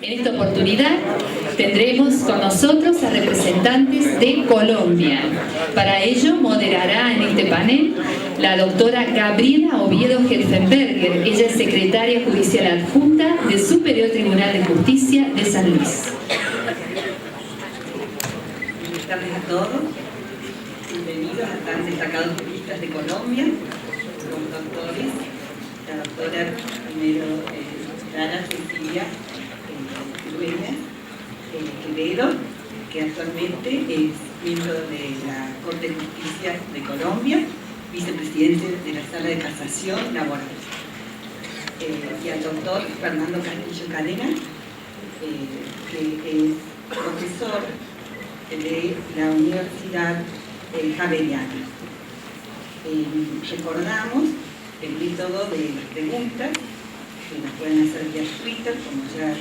En esta oportunidad tendremos con nosotros a representantes de Colombia. Para ello moderará en este panel la doctora Gabriela Oviedo Helfenberger. Ella es secretaria judicial adjunta del Superior Tribunal de Justicia de San Luis. Buenas tardes a todos. Bienvenidos a tan destacados juristas de Colombia, los doctores, la doctora primero Clara Cecilia Quevedo, que actualmente es miembro de la Corte de Justicia de Colombia, vicepresidente de la Sala de Casación Laboral, y al doctor Fernando Castillo Cadena, que es profesor de la Universidad Javeriana. Recordamos el método de las preguntas, que nos pueden hacer vía Twitter, como ya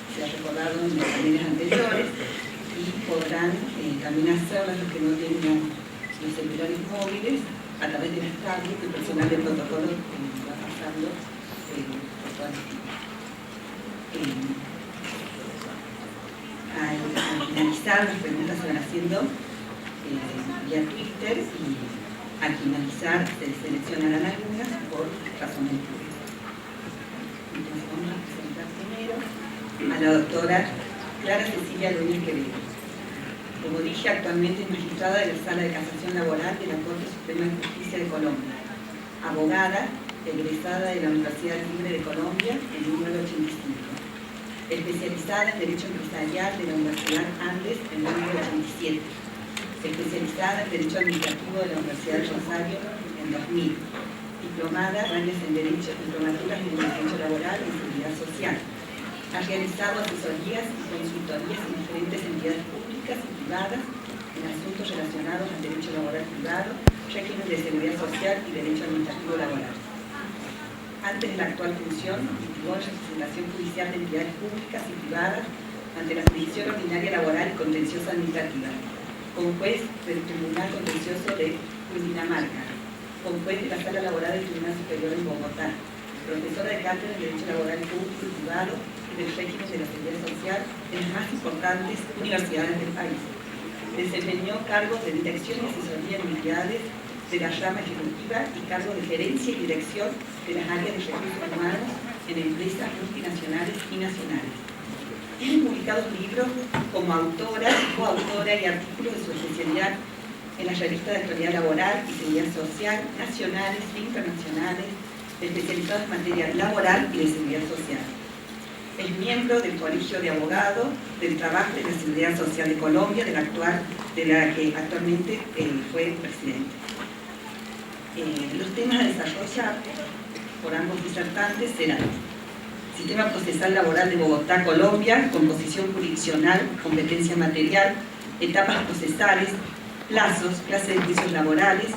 se ha recordado en los paneles anteriores, y podrán también hacerlas los que no tengan los celulares móviles a través de las tablets. El personal de protocolo va pasando por todas las al finalizar, las preguntas se van haciendo vía Twitter, y al finalizar se seleccionarán algunas por razones públicas. Entonces vamos a presentar primero a la doctora Clara Cecilia Quevedo. Como dije, actualmente es magistrada de la Sala de Casación Laboral de la Corte Suprema de Justicia de Colombia, abogada egresada de la Universidad Libre de Colombia en 1985, especializada en Derecho Empresarial de la Universidad Andes en 1987, especializada en Derecho Administrativo de la Universidad de Rosario en 2000, diplomada varias en Derecho, diplomaturas en Derecho Laboral y Seguridad Social. Ha realizado asesorías y consultorías en diferentes entidades públicas y privadas en asuntos relacionados al derecho laboral privado, régimen de seguridad social y derecho administrativo laboral. Antes de la actual función, litigó en representación judicial de entidades públicas y privadas ante la Jurisdicción Ordinaria Laboral y Contenciosa Administrativa, como juez del Tribunal Contencioso de Cundinamarca, como juez de la Sala Laboral del Tribunal Superior en Bogotá, profesora de cátedra de Derecho Laboral Público y Privado y del régimen de la seguridad social en las más importantes universidades del país. Desempeñó cargos de dirección y asesoría en unidades de la rama ejecutiva y cargos de gerencia y dirección de las áreas de recursos humanos en empresas multinacionales y nacionales. Tiene publicados libros como autora, coautora y artículos de su especialidad en las revistas de actualidad laboral y seguridad social nacionales e internacionales, especializados en materia laboral y de seguridad social. Es miembro del Colegio de Abogados del Trabajo y de la Seguridad Social de Colombia, de la que actualmente fue presidente. Los temas a desarrollar por ambos disertantes serán: Sistema Procesal Laboral de Bogotá, Colombia, composición jurisdiccional, competencia material, etapas procesales, plazos, clase de juicios laborales,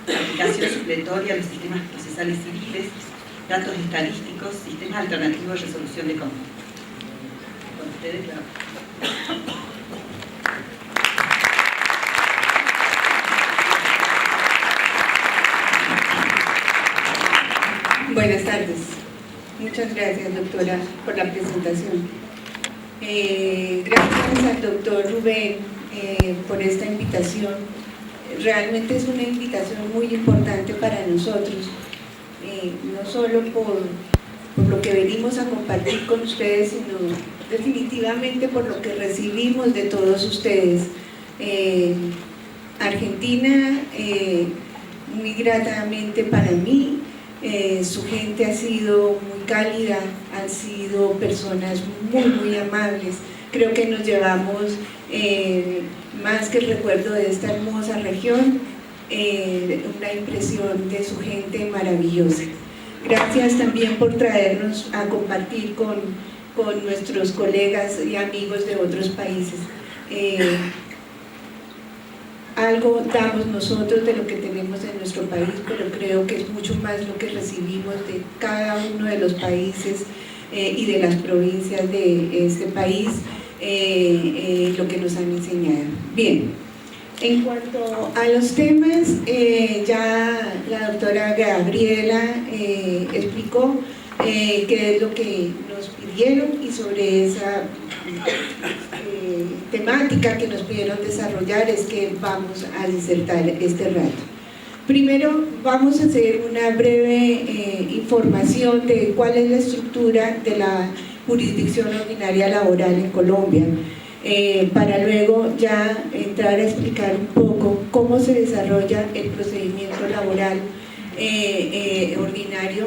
aplicación supletoria a los sistemas procesales civiles, datos estadísticos, sistemas alternativos de resolución de conflictos. Con ustedes, claro. Buenas tardes. Muchas gracias, doctora, por la presentación. Gracias al doctor Rubén por esta invitación. Realmente es una invitación muy importante para nosotros, no solo por lo que venimos a compartir con ustedes, sino definitivamente por lo que recibimos de todos ustedes. Argentina, muy gratamente para mí, su gente ha sido muy cálida, han sido personas muy amables. Creo que nos llevamos más que el recuerdo de esta hermosa región, una impresión de su gente maravillosa. Gracias también por traernos a compartir con nuestros colegas y amigos de otros países. Algo damos nosotros de lo que tenemos en nuestro país, pero creo que es mucho más lo que recibimos de cada uno de los países y de las provincias de este país, lo que nos han enseñado. Bien, en cuanto a los temas, ya la doctora Gabriela explicó qué es lo que nos pidieron y sobre esa temática que nos pidieron desarrollar es que vamos a disertar este rato. Primero vamos a hacer una breve información de cuál es la estructura de la jurisdicción ordinaria laboral en Colombia, para luego ya entrar a explicar un poco cómo se desarrolla el procedimiento laboral ordinario,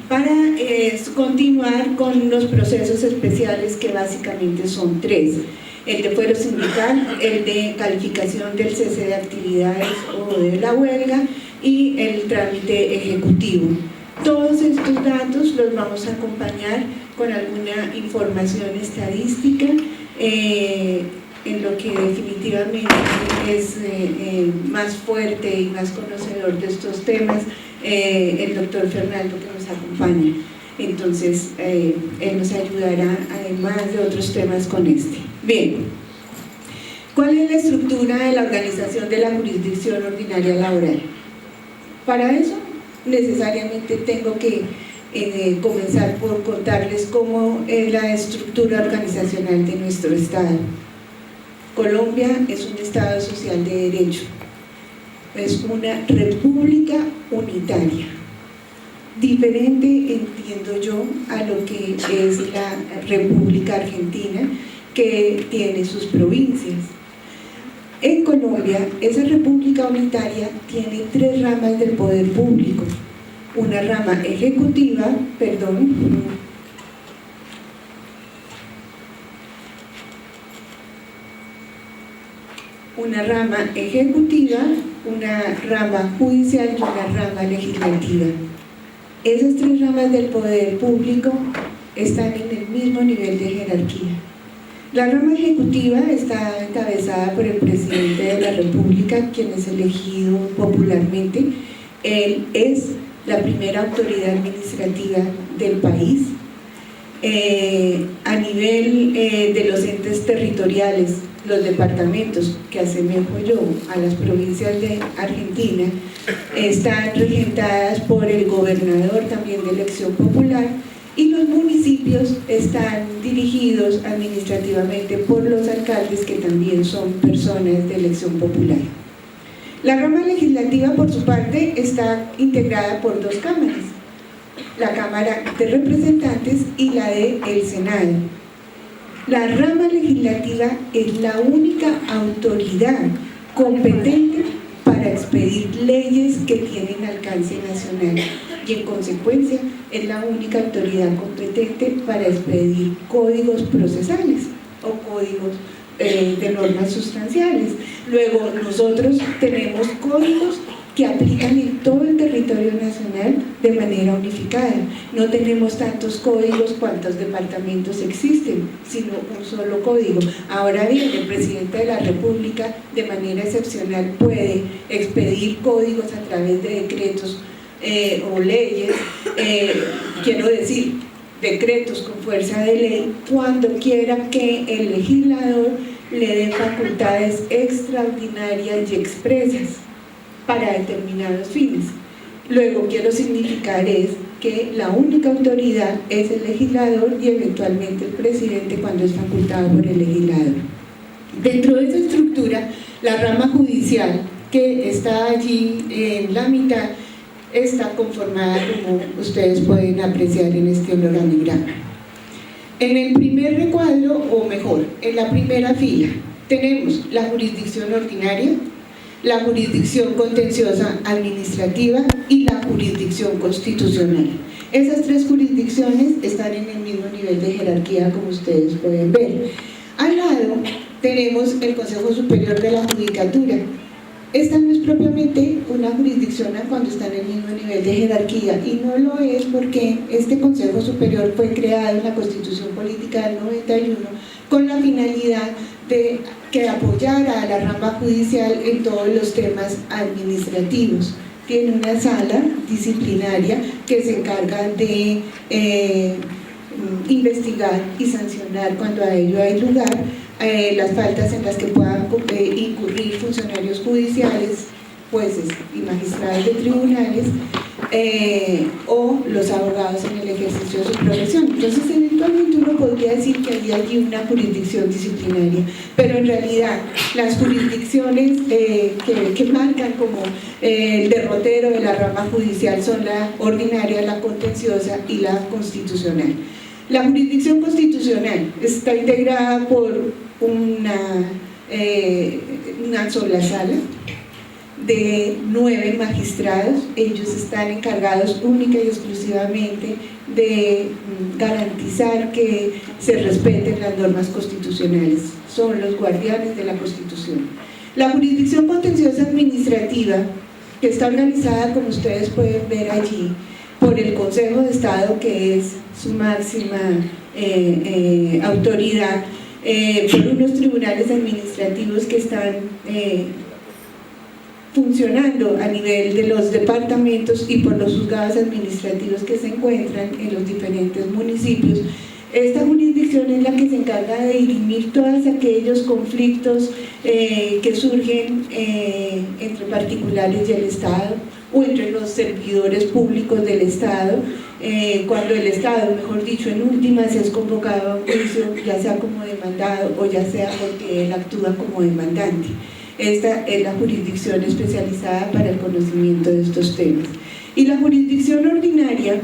para continuar con los procesos especiales que básicamente son tres: el de fuero sindical, el de calificación del cese de actividades o de la huelga y el trámite ejecutivo. Todos estos datos los vamos a acompañar con alguna información estadística, en lo que definitivamente es más fuerte y más conocedor de estos temas, el doctor Fernando, que nos acompaña. Entonces, él nos ayudará, además de otros temas, con este. Bien, ¿cuál es la estructura de la organización de la jurisdicción ordinaria laboral? Para eso, necesariamente tengo que comenzar por contarles cómo es la estructura organizacional de nuestro Estado. Colombia es un Estado social de derecho, es una república unitaria, diferente, entiendo yo, a lo que es la República Argentina, que tiene sus provincias. En Colombia, esa república unitaria tiene tres ramas del poder público: una rama ejecutiva, una rama judicial y una rama legislativa. Esas tres ramas del poder público están en el mismo nivel de jerarquía. La rama ejecutiva está encabezada por el presidente de la República, quien es elegido popularmente. Él es la primera autoridad administrativa del país. A nivel de los entes territoriales, los departamentos, que asemejo yo a las provincias de Argentina, están regentadas por el gobernador, también de elección popular, y los municipios están dirigidos administrativamente por los alcaldes, que también son personas de elección popular. La rama legislativa, por su parte, está integrada por dos cámaras: la Cámara de Representantes y la del Senado. La rama legislativa es la única autoridad competente para expedir leyes que tienen alcance nacional y, en consecuencia, es la única autoridad competente para expedir códigos procesales o códigos de normas sustanciales. Luego, nosotros tenemos códigos que aplican en todo el territorio nacional de manera unificada. No tenemos tantos códigos cuantos departamentos existen, sino un solo código. Ahora bien, el presidente de la República, de manera excepcional, puede expedir códigos a través de decretos o leyes, quiero decir, decretos con fuerza de ley, cuando quiera que el legislador le dé facultades extraordinarias y expresas para determinados fines. Luego, quiero significar es que la única autoridad es el legislador y eventualmente el presidente cuando es facultado por el legislador. Dentro de esa estructura, la rama judicial, que está allí en la mitad, está conformada, como ustedes pueden apreciar en este organigrama. En el primer recuadro, o mejor, en la primera fila, tenemos la jurisdicción ordinaria, la jurisdicción contenciosa administrativa y la jurisdicción constitucional. Esas tres jurisdicciones están en el mismo nivel de jerarquía, como ustedes pueden ver. Al lado tenemos el Consejo Superior de la Judicatura. Esta no es propiamente una jurisdicción cuando está en el mismo nivel de jerarquía, y no lo es porque este Consejo Superior fue creado en la Constitución Política del 91 con la finalidad de que apoyara a la rama judicial en todos los temas administrativos. Tiene una sala disciplinaria que se encarga de investigar y sancionar, cuando a ello hay lugar, las faltas en las que puedan incurrir funcionarios judiciales, jueces y magistrados de tribunales. o los abogados en el ejercicio de su profesión. Entonces, eventualmente uno podría decir que hay allí una jurisdicción disciplinaria, pero en realidad las jurisdicciones que marcan como el derrotero de la rama judicial son la ordinaria, la contenciosa y la constitucional. La jurisdicción constitucional está integrada por una sola sala de 9 magistrados. Ellos están encargados única y exclusivamente de garantizar que se respeten las normas constitucionales. Son los guardianes de la Constitución. La jurisdicción contenciosa administrativa, que está organizada, como ustedes pueden ver allí, por el Consejo de Estado, que es su máxima autoridad, por unos tribunales administrativos que están funcionando a nivel de los departamentos y por los juzgados administrativos que se encuentran en los diferentes municipios. Esta jurisdicción es la que se encarga de dirimir todos aquellos conflictos que surgen entre particulares y el Estado, o entre los servidores públicos del Estado, cuando el Estado, mejor dicho, en últimas es convocado a un juicio, ya sea como demandado o ya sea porque él actúa como demandante. Esta es la jurisdicción especializada para el conocimiento de estos temas. Y la jurisdicción ordinaria,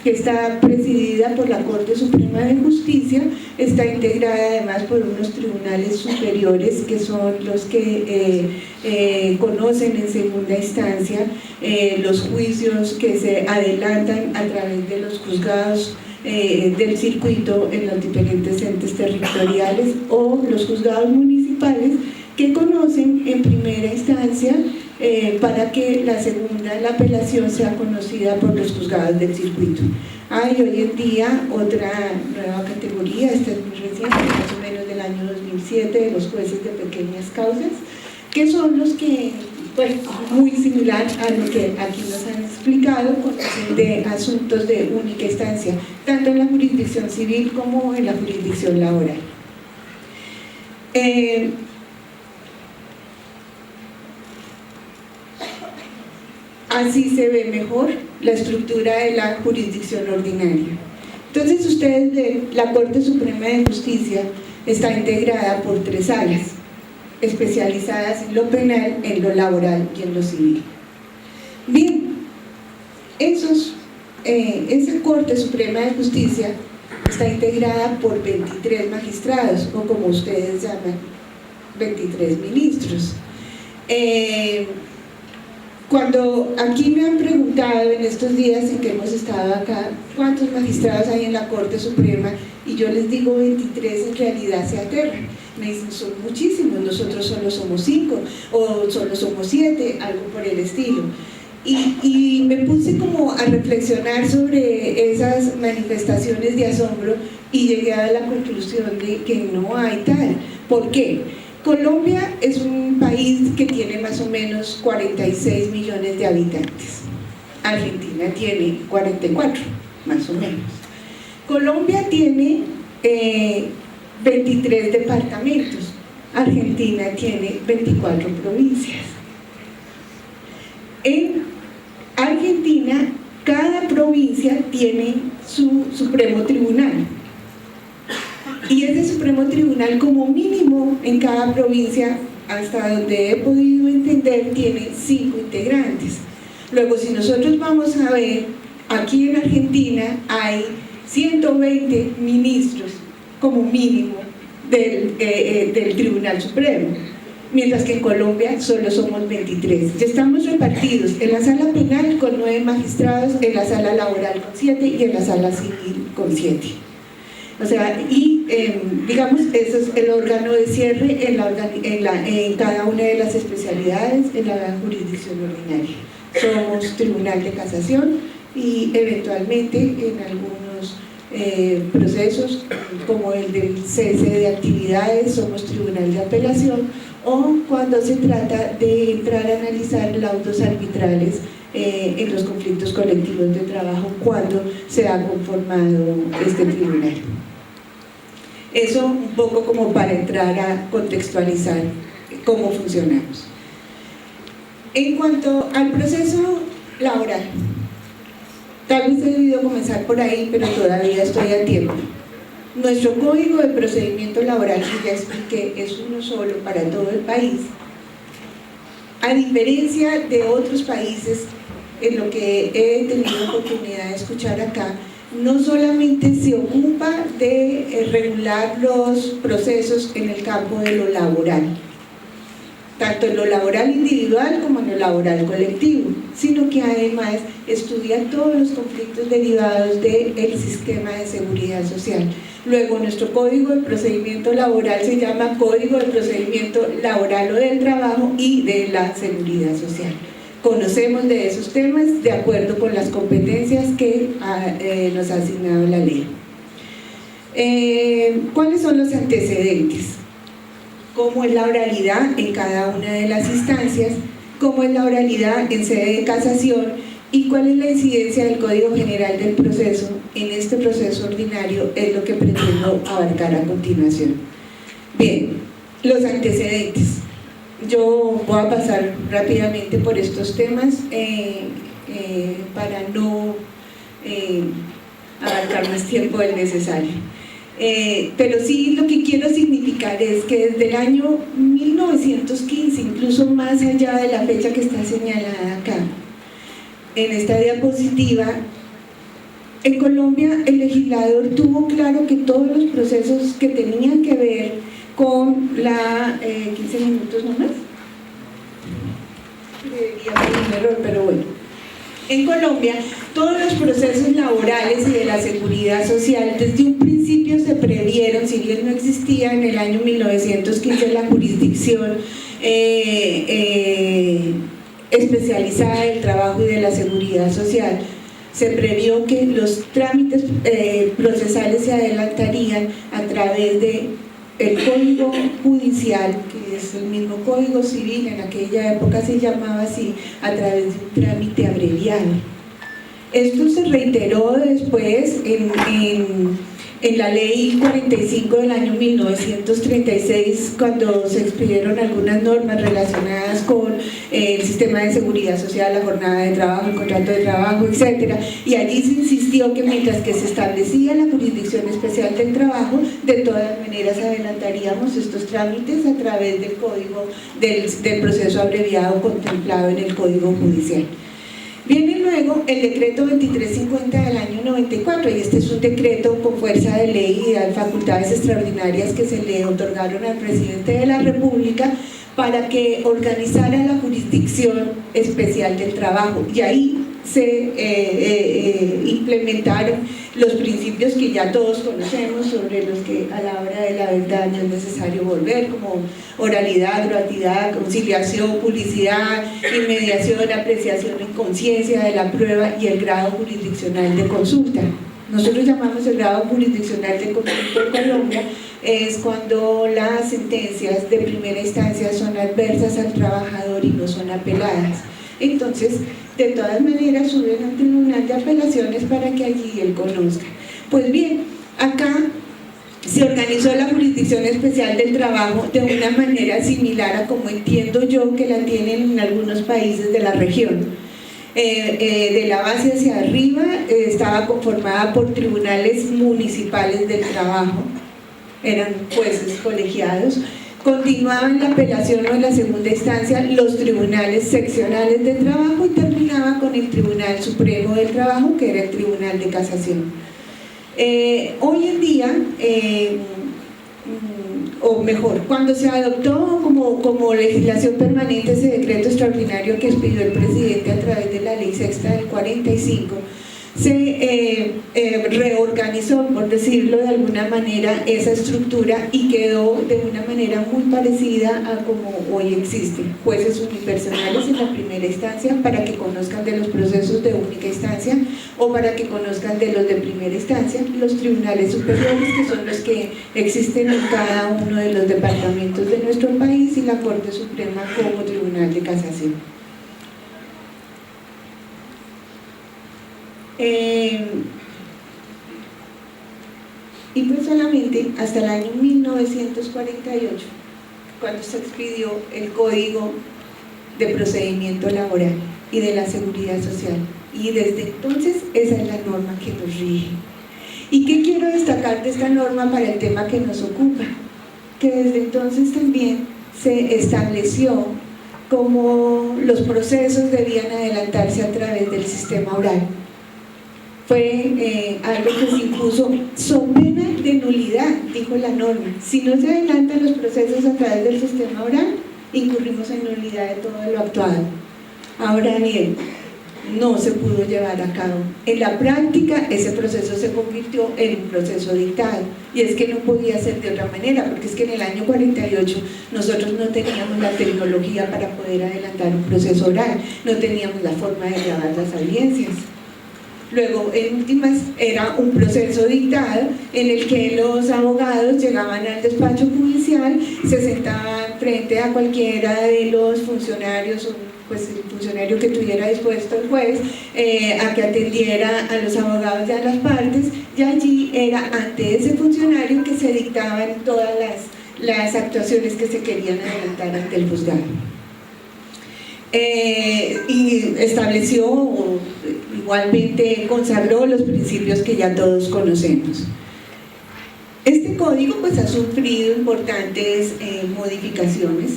que está presidida por la Corte Suprema de Justicia, está integrada además por unos tribunales superiores que son los que conocen en segunda instancia los juicios que se adelantan a través de los juzgados del circuito en los diferentes entes territoriales, o los juzgados municipales que conocen en primera instancia para que la apelación sea conocida por los juzgados del circuito. Hay hoy en día otra nueva categoría, esta es muy reciente, más o menos del año 2007, de los jueces de pequeñas causas, que son los que, pues, muy similar a lo que aquí nos han explicado, conocen de asuntos de única instancia, tanto en la jurisdicción civil como en la jurisdicción laboral. Así se ve mejor la estructura de la jurisdicción ordinaria. Entonces ustedes ven, la Corte Suprema de Justicia está integrada por 3 salas, especializadas en lo penal, en lo laboral y en lo civil. Bien, esa Corte Suprema de Justicia está integrada por 23 magistrados, o como ustedes llaman, 23 ministros. Cuando aquí me han preguntado en estos días en que hemos estado acá, ¿cuántos magistrados hay en la Corte Suprema? Y yo les digo 23, en realidad se aterran. Me dicen, son muchísimos, nosotros solo somos 5, o solo somos 7, algo por el estilo. Y me puse como a reflexionar sobre esas manifestaciones de asombro y llegué a la conclusión de que no hay tal. ¿Por qué? Colombia es un país que tiene más o menos 46 millones de habitantes. Argentina tiene 44, más o menos. Colombia tiene 23 departamentos. Argentina tiene 24 provincias. En Argentina, cada provincia tiene su Supremo Tribunal. Y ese Supremo Tribunal, como mínimo, en cada provincia, hasta donde he podido entender, tiene 5 integrantes. Luego, si nosotros vamos a ver, aquí en Argentina hay 120 ministros, como mínimo, del Tribunal Supremo, mientras que en Colombia solo somos 23. Ya estamos repartidos en la sala penal con 9 magistrados, en la sala laboral con 7 y en la sala civil con 7. O sea, digamos, ese es el órgano de cierre en cada una de las especialidades en la jurisdicción ordinaria. Somos Tribunal de Casación y eventualmente en algunos procesos, como el del cese de actividades, somos Tribunal de Apelación, o cuando se trata de entrar a analizar laudos arbitrales en los conflictos colectivos de trabajo cuando se ha conformado este tribunal. Eso un poco como para entrar a contextualizar cómo funcionamos. En cuanto al proceso laboral, Tal vez he debido comenzar por ahí, pero todavía estoy a tiempo. Nuestro Código de Procedimiento Laboral, que ya expliqué, es uno solo para todo el país. A diferencia de otros países, en lo que he tenido oportunidad de escuchar acá, no solamente se ocupa de regular los procesos en el campo de lo laboral, tanto en lo laboral individual como en lo laboral colectivo, sino que además estudia todos los conflictos derivados del sistema de seguridad social. Luego, nuestro Código de Procedimiento Laboral se llama Código de Procedimiento Laboral o del Trabajo y de la Seguridad Social. Conocemos de esos temas de acuerdo con las competencias que nos ha asignado la ley. ¿Cuáles son los antecedentes? ¿Cómo es la oralidad en cada una de las instancias? ¿Cómo es la oralidad en sede de casación? ¿Y cuál es la incidencia del Código General del Proceso en este proceso ordinario? Es lo que pretendo abarcar a continuación. Bien, los antecedentes. Yo voy a pasar rápidamente por estos temas para no abarcar más tiempo del necesario. Pero sí, lo que quiero significar es que desde el año 1915, incluso más allá de la fecha que está señalada acá, en esta diapositiva, en Colombia el legislador tuvo claro que todos los procesos que tenían que ver con la 15 minutos nomás, debería haber un error, pero bueno. En Colombia, todos los procesos laborales y de la seguridad social desde un principio se previeron, si bien no existía en el año 1915 la jurisdicción especializada del trabajo y de la seguridad social, se previó que los trámites procesales se adelantarían a través de el Código Judicial, que es el mismo Código Civil, en aquella época se llamaba así, a través de un trámite abreviado. Esto se reiteró después en la Ley 45 del año 1936, cuando se expidieron algunas normas relacionadas con el sistema de seguridad social, la jornada de trabajo, el contrato de trabajo, etc. Y allí se insistió que mientras que se establecía la jurisdicción especial del trabajo, de todas maneras adelantaríamos estos trámites a través del código del proceso abreviado contemplado en el Código Judicial. Viene luego el decreto 2350 del año 94, y este es un decreto con fuerza de ley y de facultades extraordinarias que se le otorgaron al presidente de la República para que organizara la jurisdicción especial del trabajo, y ahí se implementaron los principios que ya todos conocemos, sobre los que a la hora de la verdad no es necesario volver, como oralidad, gratuidad, conciliación, publicidad, inmediación, apreciación en conciencia de la prueba y el grado jurisdiccional de consulta. Nosotros llamamos el grado jurisdiccional de consulta en Colombia, es cuando las sentencias de primera instancia son adversas al trabajador y no son apeladas. Entonces, de todas maneras, suben al Tribunal de Apelaciones para que allí él conozca. Pues bien, acá se organizó la Jurisdicción Especial del Trabajo de una manera similar a como entiendo yo que la tienen en algunos países de la región. De la base hacia arriba estaba conformada por tribunales municipales del trabajo, eran jueces colegiados. Continuaban la apelación o en la segunda instancia los tribunales seccionales de trabajo, y terminaba con el Tribunal Supremo del Trabajo, que era el Tribunal de Casación. Hoy en día, o mejor, cuando se adoptó como legislación permanente ese decreto extraordinario que expidió el presidente a través de la Ley Sexta del 45, se reorganizó, por decirlo de alguna manera, esa estructura, y quedó de una manera muy parecida a como hoy existe: jueces unipersonales en la primera instancia para que conozcan de los procesos de única instancia, o para que conozcan de los de primera instancia los tribunales superiores, que son los que existen en cada uno de los departamentos de nuestro país, y la Corte Suprema como Tribunal de Casación. Y pues solamente hasta el año 1948, cuando se expidió el Código de Procedimiento Laboral y de la Seguridad Social, y desde entonces esa es la norma que nos rige. ¿Y qué quiero destacar de esta norma para el tema que nos ocupa? Que desde entonces también se estableció cómo los procesos debían adelantarse a través del sistema oral. Fue algo que se impuso son pena de nulidad, dijo la norma. Si no se adelantan los procesos a través del sistema oral, incurrimos en nulidad de todo lo actuado. Ahora bien, no se pudo llevar a cabo. En la práctica, ese proceso se convirtió en un proceso dictado, y es que no podía ser de otra manera, porque es que en el año 48 nosotros no teníamos la tecnología para poder adelantar un proceso oral, no teníamos la forma de grabar las audiencias. Luego, en últimas, era un proceso dictado en el que los abogados llegaban al despacho judicial, se sentaban frente a cualquiera de los funcionarios, pues el funcionario que tuviera dispuesto el juez, a que atendiera a los abogados y a las partes, y allí era ante ese funcionario que se dictaban todas las actuaciones que se querían adelantar ante el juzgado. Y estableció, igualmente consagró los principios que ya todos conocemos. Este código pues ha sufrido importantes modificaciones,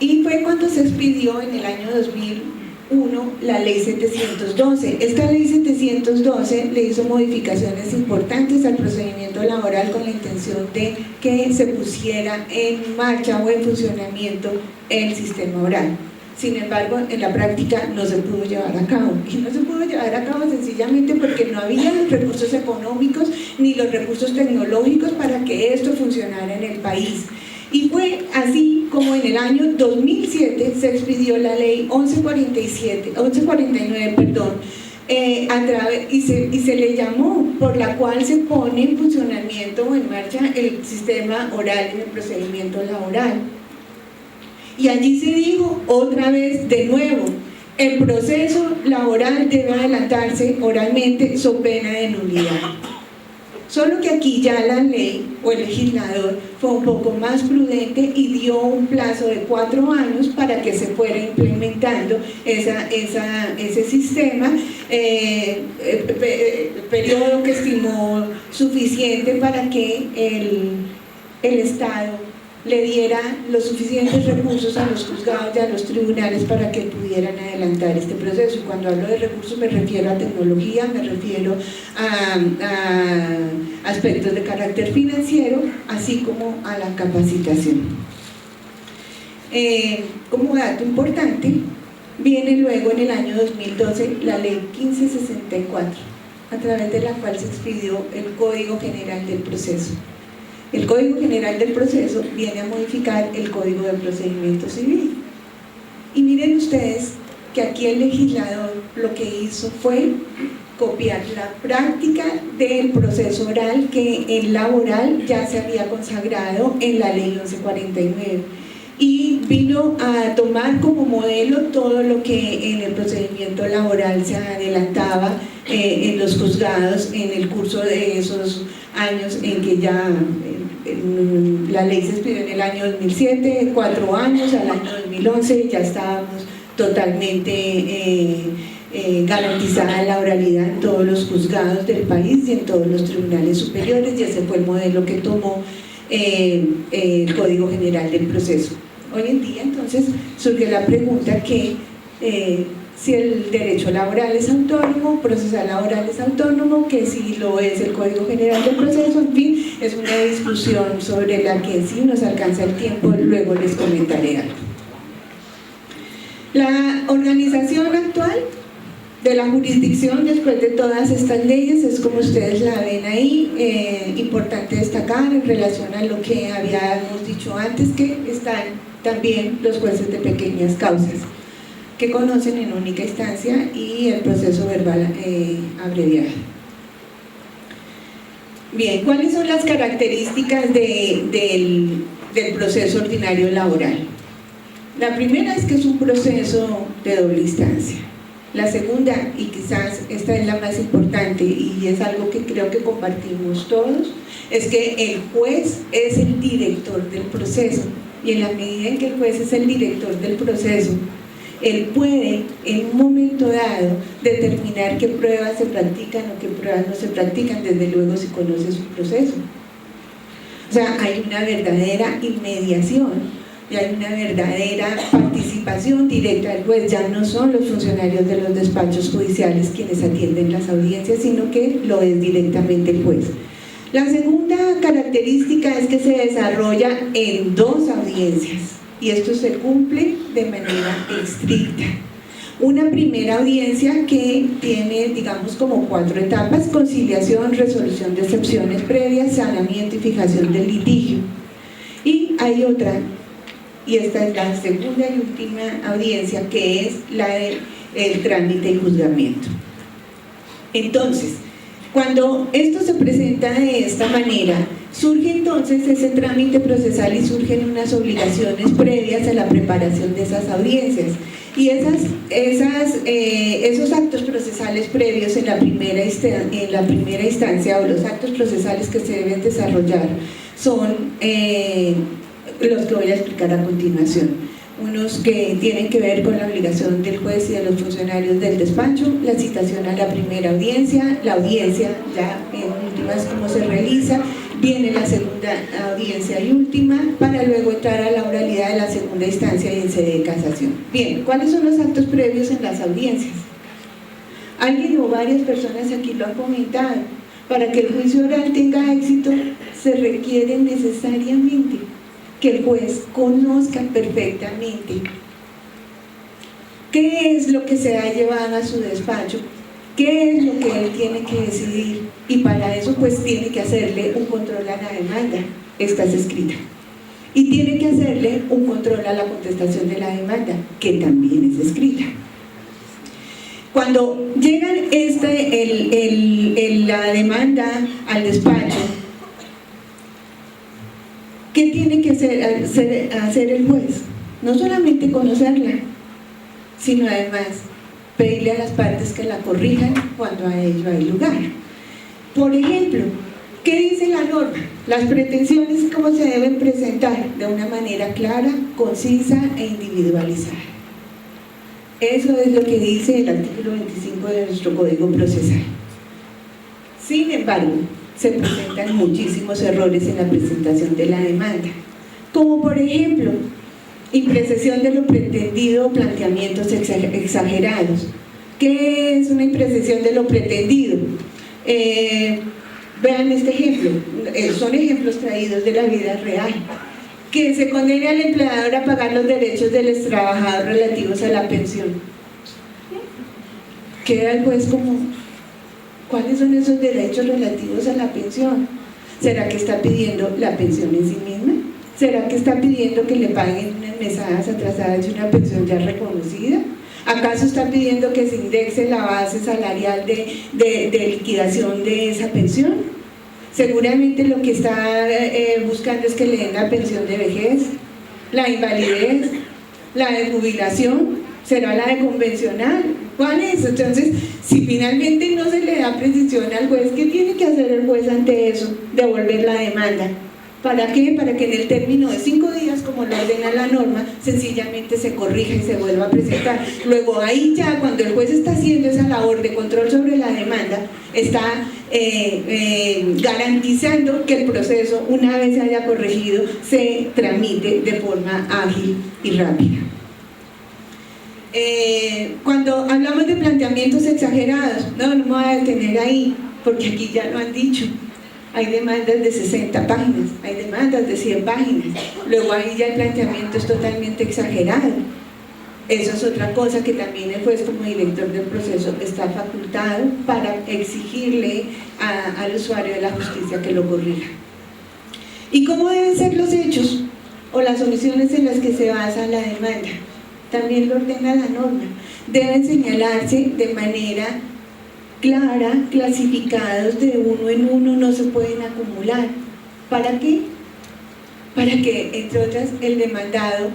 y fue cuando se expidió en el año 2001 la ley 712. Esta ley 712 le hizo modificaciones importantes al procedimiento laboral con la intención de que se pusiera en marcha o en funcionamiento el sistema oral. Sin embargo, en la práctica no se pudo llevar a cabo, y no se pudo llevar a cabo sencillamente porque no había los recursos económicos ni los recursos tecnológicos para que esto funcionara en el país. Y fue así como en el año 2007 se expidió la ley 1149, y se le llamó, por la cual se pone en funcionamiento o en marcha el sistema oral en el procedimiento laboral. Y allí se dijo otra vez, de nuevo, el proceso laboral debe adelantarse oralmente so pena de nulidad. Solo que aquí ya la ley o el legislador fue un poco más prudente y dio un plazo de 4 años para que se fuera implementando ese sistema, periodo que estimó suficiente para que el Estado le diera los suficientes recursos a los juzgados y a los tribunales para que pudieran adelantar este proceso. Y cuando hablo de recursos me refiero a tecnología, me refiero a aspectos de carácter financiero, así como a la capacitación. Como dato importante, viene luego en el año 2012 la ley 1564, a través de la cual se expidió el Código General del Proceso. El Código General del Proceso viene a modificar el Código de Procedimiento Civil. Y miren ustedes que aquí el legislador lo que hizo fue copiar la práctica del proceso oral que en laboral ya se había consagrado en la ley 1149, y vino a tomar como modelo todo lo que en el procedimiento laboral se adelantaba en los juzgados en el curso de esos años en que ya la ley se expidió en el año 2007, 4 años, al año 2011 ya estábamos totalmente garantizada la oralidad en todos los juzgados del país y en todos los tribunales superiores, y ese fue el modelo que tomó el Código General del Proceso. Hoy en día entonces surge la pregunta que si el derecho laboral es autónomo, procesal laboral es autónomo, que si lo es el Código General del Proceso, en fin, es una discusión sobre la que si nos alcanza el tiempo luego les comentaré algo. La organización actual de la jurisdicción después de todas estas leyes es como ustedes la ven ahí. Importante destacar en relación a lo que habíamos dicho antes, que están también los jueces de pequeñas causas, que conocen en única instancia, y el proceso verbal abreviado. Bien, ¿cuáles son las características del proceso ordinario laboral? La primera es que es un proceso de doble instancia. La segunda, y quizás esta es la más importante y es algo que creo que compartimos todos, es que el juez es el director del proceso, y en la medida en que el juez es el director del proceso, él puede en un momento dado determinar qué pruebas se practican o qué pruebas no se practican, desde luego si conoce su proceso. O sea, hay una verdadera inmediación y hay una verdadera participación directa del juez. Ya no son los funcionarios de los despachos judiciales quienes atienden las audiencias, sino que lo es directamente el juez. La segunda característica es que se desarrolla en 2 audiencias y esto se cumple de manera estricta. Una primera audiencia que tiene, digamos, como 4 etapas: conciliación, resolución de excepciones previas, sanamiento y fijación del litigio. Y hay otra, y esta es la segunda y última audiencia, que es la del trámite y juzgamiento. Entonces, cuando esto se presenta de esta manera, surge entonces ese trámite procesal y surgen unas obligaciones previas a la preparación de esas audiencias. Y esos actos procesales previos en la primera instancia, o los actos procesales que se deben desarrollar, son los que voy a explicar a continuación. Unos que tienen que ver con la obligación del juez y de los funcionarios del despacho, la citación a la primera audiencia, la audiencia ya en últimas cómo se realiza, viene la segunda audiencia y última, para luego entrar a la oralidad de la segunda instancia y en sede de casación. Bien, ¿cuáles son los actos previos en las audiencias? Alguien o varias personas aquí lo han comentado. Para que el juicio oral tenga éxito, se requiere necesariamente que el juez conozca perfectamente qué es lo que se ha llevado a su despacho, qué es lo que él tiene que decidir, y para eso pues tiene que hacerle un control a la demanda, esta es escrita, y tiene que hacerle un control a la contestación de la demanda, que también es escrita. Cuando llega la demanda al despacho, ¿qué tiene que hacer el juez? No solamente conocerla, sino además pedirle a las partes que la corrijan cuando a ello hay lugar. Por ejemplo, ¿qué dice la norma? Las pretensiones, ¿cómo se deben presentar? De una manera clara, concisa e individualizada. Eso es lo que dice el artículo 25 de nuestro Código Procesal. Sin embargo, se presentan muchísimos errores en la presentación de la demanda, como por ejemplo, imprecisión de lo pretendido o planteamientos exagerados. ¿Qué es una imprecisión de lo pretendido? Vean este ejemplo, son ejemplos traídos de la vida real. Que se condene al empleador a pagar los derechos del extrabajador relativos a la pensión. Queda el juez como, ¿cuáles son esos derechos relativos a la pensión? ¿Será que está pidiendo la pensión en sí misma? ¿Será que está pidiendo que le paguen unas mesadas atrasadas de una pensión ya reconocida? ¿Acaso está pidiendo que se indexe la base salarial de liquidación de esa pensión? Seguramente lo que está buscando es que le den la pensión de vejez, la invalidez, la de jubilación, será la de convencional. ¿Cuál es? Entonces, si finalmente no se le da precisión al juez, ¿qué tiene que hacer el juez ante eso? Devolver la demanda. ¿Para qué? Para que en el término de 5 días, como lo ordena la norma, sencillamente se corrija y se vuelva a presentar. Luego ahí ya, cuando el juez está haciendo esa labor de control sobre la demanda, está garantizando que el proceso, una vez se haya corregido, se tramite de forma ágil y rápida. Cuando hablamos de planteamientos exagerados, no me voy a detener ahí, porque aquí ya lo han dicho. Hay demandas de 60 páginas, hay demandas de 100 páginas, luego ahí ya el planteamiento es totalmente exagerado. Eso es otra cosa que también el juez, como director del proceso, está facultado para exigirle al usuario de la justicia que lo corrija. ¿Y cómo deben ser los hechos o las soluciones en las que se basa la demanda? También lo ordena la norma. Deben señalarse de manera clara, clasificados de uno en uno, no se pueden acumular. ¿Para qué? Para que, entre otras, el demandado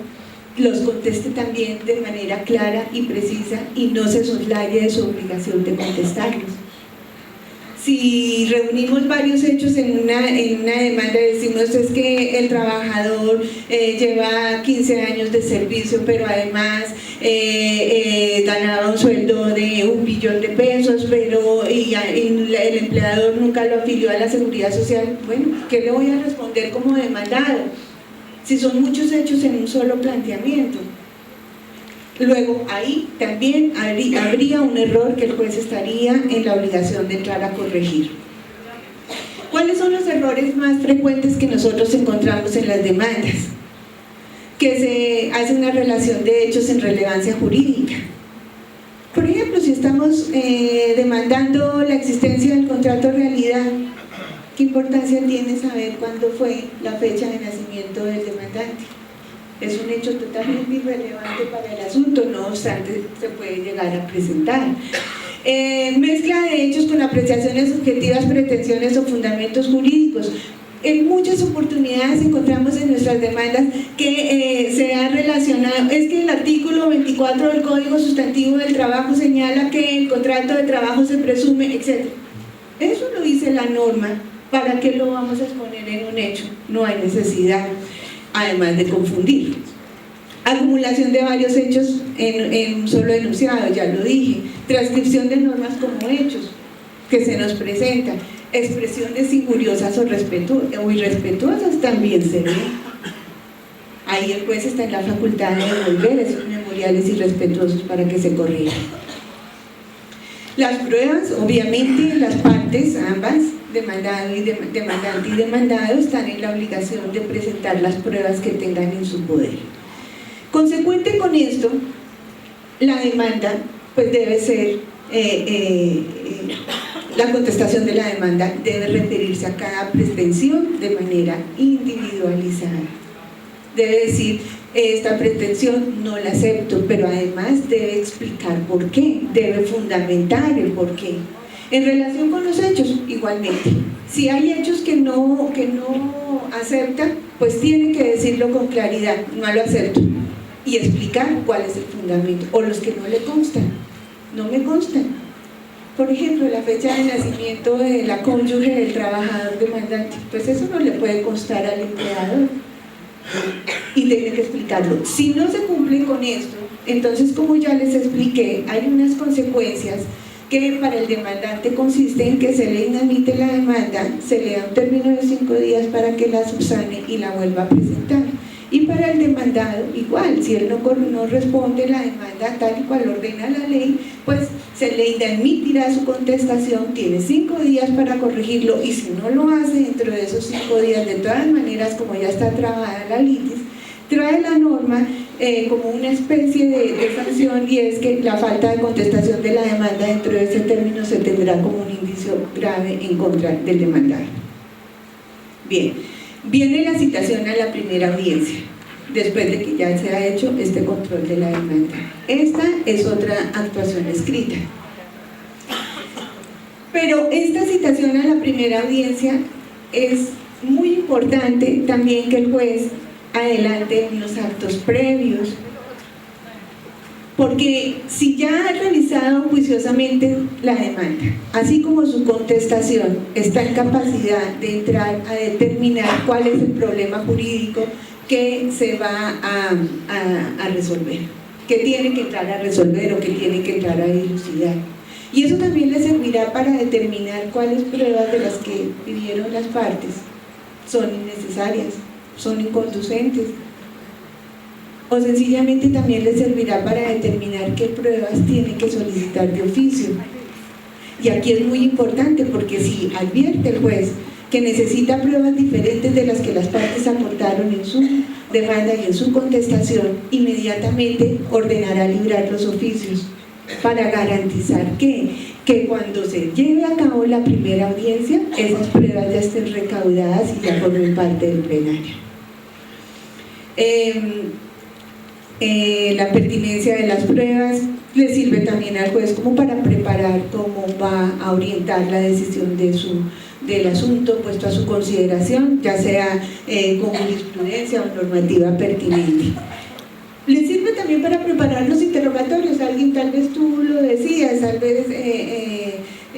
los conteste también de manera clara y precisa y no se soslaye de su obligación de contestarlos. si reunimos varios hechos en una demanda, decimos es que el trabajador lleva 15 años de servicio, pero además ganaba un sueldo de 1 billón de pesos, pero el empleador nunca lo afilió a la seguridad social. Bueno, ¿qué le voy a responder como demandado? Si son muchos hechos en un solo planteamiento. Luego ahí también habría un error que el juez estaría en la obligación de entrar a corregir. ¿Cuáles son los errores más frecuentes que nosotros encontramos en las demandas? Que se hace una relación de hechos en relevancia jurídica. Por ejemplo, si estamos demandando la existencia del contrato de realidad, ¿qué importancia tiene saber cuándo fue la fecha de nacimiento del demandante? Es un hecho totalmente irrelevante para el asunto, no obstante se puede llegar a presentar. Mezcla de hechos con apreciaciones subjetivas, pretensiones o fundamentos jurídicos. En muchas oportunidades encontramos en nuestras demandas que se ha relacionado, es que el artículo 24 del Código Sustantivo del Trabajo señala que el contrato de trabajo se presume, etc. Eso lo dice la norma. ¿Para qué lo vamos a exponer en un hecho? No hay necesidad, además de confundir. Acumulación de varios hechos en un solo enunciado, ya lo dije. Transcripción de normas como hechos que se nos presentan. Expresiones injuriosas o irrespetuosas también se ven. Ahí el juez está en la facultad de devolver esos memoriales irrespetuosos para que se corrijan. Las pruebas, obviamente, las partes, ambas, demandante y demandado, están en la obligación de presentar las pruebas que tengan en su poder. Consecuente con esto, la demanda pues debe ser, la contestación de la demanda debe referirse a cada pretensión de manera individualizada. Debe decir, esta pretensión no la acepto, pero además debe explicar por qué, debe fundamentar el por qué. En relación con los hechos, igualmente, si hay hechos que no aceptan, pues tiene que decirlo con claridad, no lo acepto, y explicar cuál es el fundamento, o los que no le constan, no me constan. Por ejemplo, la fecha de nacimiento de la cónyuge del trabajador demandante, pues eso no le puede constar al empleador, y tiene que explicarlo. Si no se cumple con esto, entonces, como ya les expliqué, hay unas consecuencias que para el demandante consiste en que se le inadmite la demanda, se le da un término de 5 días para que la subsane y la vuelva a presentar. Y para el demandado, igual, si él no responde la demanda tal y cual ordena la ley, pues se le inadmitirá su contestación, tiene 5 días para corregirlo, y si no lo hace dentro de esos 5 días, de todas maneras, como ya está trabada la litis, trae la norma como una especie de sanción, y es que la falta de contestación de la demanda dentro de ese término se tendrá como un indicio grave en contra del demandado. Bien, viene la citación a la primera audiencia, después de que ya se ha hecho este control de la demanda. Esta es otra actuación escrita. Pero esta citación a la primera audiencia es muy importante también que el juez adelante unos actos previos, porque si ya ha revisado juiciosamente la demanda, así como su contestación, está en capacidad de entrar a determinar cuál es el problema jurídico que se va a resolver, que tiene que entrar a resolver o que tiene que entrar a dilucidar. Y eso también le servirá para determinar cuáles pruebas de las que pidieron las partes son innecesarias, son inconducentes, o sencillamente también le servirá para determinar qué pruebas tiene que solicitar de oficio. Y aquí es muy importante, porque si advierte el juez que necesita pruebas diferentes de las que las partes aportaron en su demanda y en su contestación, inmediatamente ordenará librar los oficios para garantizar que cuando se lleve a cabo la primera audiencia, esas pruebas ya estén recaudadas y ya formen parte del plenario. La pertinencia de las pruebas le sirve también al juez como para preparar cómo va a orientar la decisión del asunto puesto a su consideración, ya sea con jurisprudencia o normativa pertinente. Le sirve también para preparar los interrogatorios. Alguien, tal vez tú lo decías, tal vez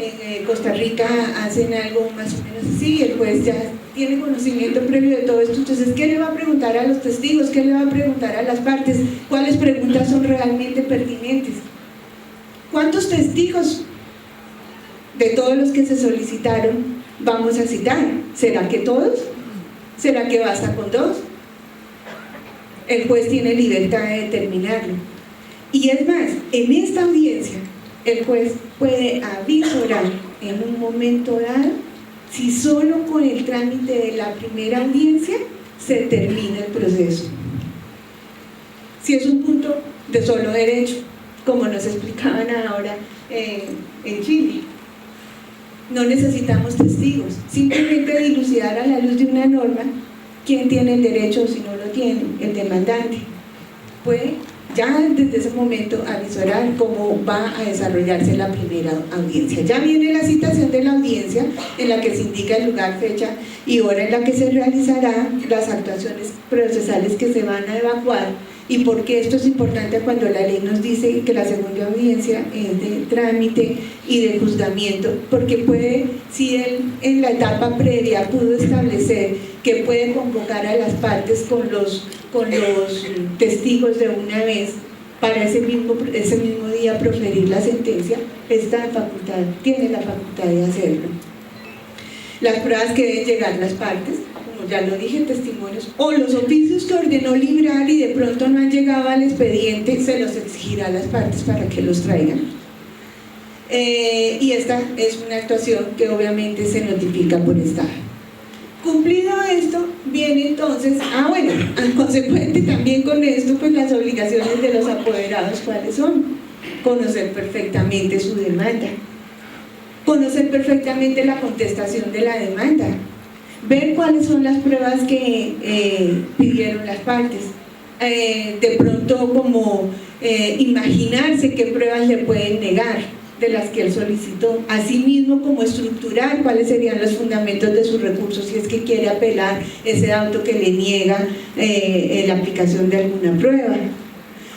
en Costa Rica hacen algo más o menos así, el juez ya tiene conocimiento previo de todo esto, entonces ¿qué le va a preguntar a los testigos? ¿Qué le va a preguntar a las partes? ¿Cuáles preguntas son realmente pertinentes? ¿Cuántos testigos de todos los que se solicitaron vamos a citar? ¿Será que todos? ¿Será que basta con 2? El juez tiene libertad de determinarlo. Y es más, en esta audiencia el juez puede avisorar en un momento dado si solo con el trámite de la primera audiencia se termina el proceso. Si es un punto de solo derecho, como nos explicaban ahora en Chile. No necesitamos testigos, simplemente dilucidar a la luz de una norma quién tiene el derecho o si no lo tiene, el demandante. Puede ya desde ese momento avisorar cómo va a desarrollarse la primera audiencia. Ya viene la citación de la audiencia en la que se indica el lugar, fecha y hora en la que se realizarán las actuaciones procesales que se van a evacuar. ¿Y por qué esto es importante cuando la ley nos dice que la segunda audiencia es de trámite y de juzgamiento? Porque puede, si él en la etapa previa pudo establecer que puede convocar a las partes con los testigos de una vez para ese mismo día proferir la sentencia, tiene la facultad de hacerlo. Las pruebas que deben llegar las partes, como ya lo dije, testimonios o los oficios que ordenó librar y de pronto no han llegado al expediente, se los exigirá a las partes para que los traigan. Y esta es una actuación que obviamente se notifica por estado. Cumplido esto, viene entonces, consecuente también con esto, pues las obligaciones de los apoderados, ¿cuáles son? Conocer perfectamente su demanda, conocer perfectamente la contestación de la demanda, ver cuáles son las pruebas que pidieron las partes, de pronto como imaginarse qué pruebas le pueden negar de las que él solicitó, asimismo como estructurar cuáles serían los fundamentos de sus recursos si es que quiere apelar ese auto que le niega la aplicación de alguna prueba.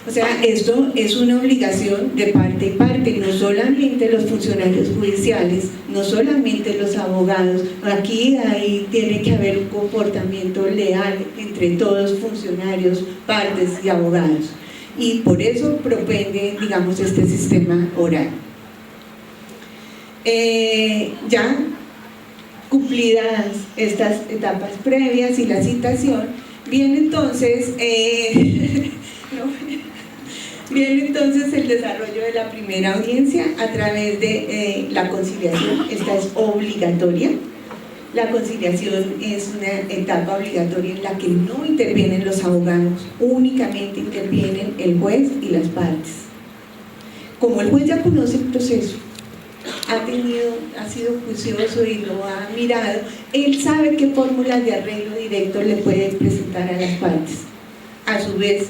O sea, esto es una obligación de parte y parte, no solamente los funcionarios judiciales, no solamente los abogados, aquí ahí tiene que haber un comportamiento leal entre todos funcionarios, partes y abogados, y por eso propende, digamos, este sistema oral. Ya cumplidas estas etapas previas y la citación, viene entonces viene entonces el desarrollo de la primera audiencia a través de la conciliación. Esta es obligatoria. La conciliación es una etapa obligatoria en la que no intervienen los abogados, únicamente intervienen el juez y las partes. Como el juez ya conoce el proceso, ha sido juicioso y lo ha mirado, él sabe qué fórmulas de arreglo directo le puede presentar a las partes. A su vez,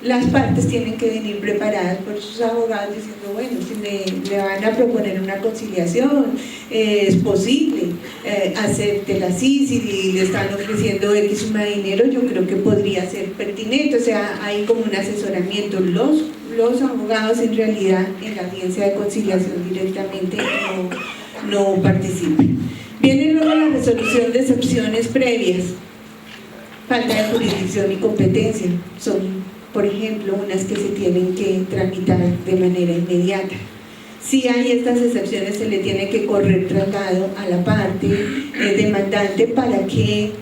las partes tienen que venir preparadas por sus abogados diciendo, bueno, si le van a proponer una conciliación, es posible, acéptela así, si le están ofreciendo X suma de dinero, yo creo que podría ser pertinente. O sea, hay como un asesoramiento. Los abogados en realidad en la audiencia de conciliación directamente no participan. Viene luego la resolución de excepciones previas, falta de jurisdicción y competencia, son por ejemplo unas que se tienen que tramitar de manera inmediata. Si hay estas excepciones, se le tiene que correr traslado a la parte demandante para que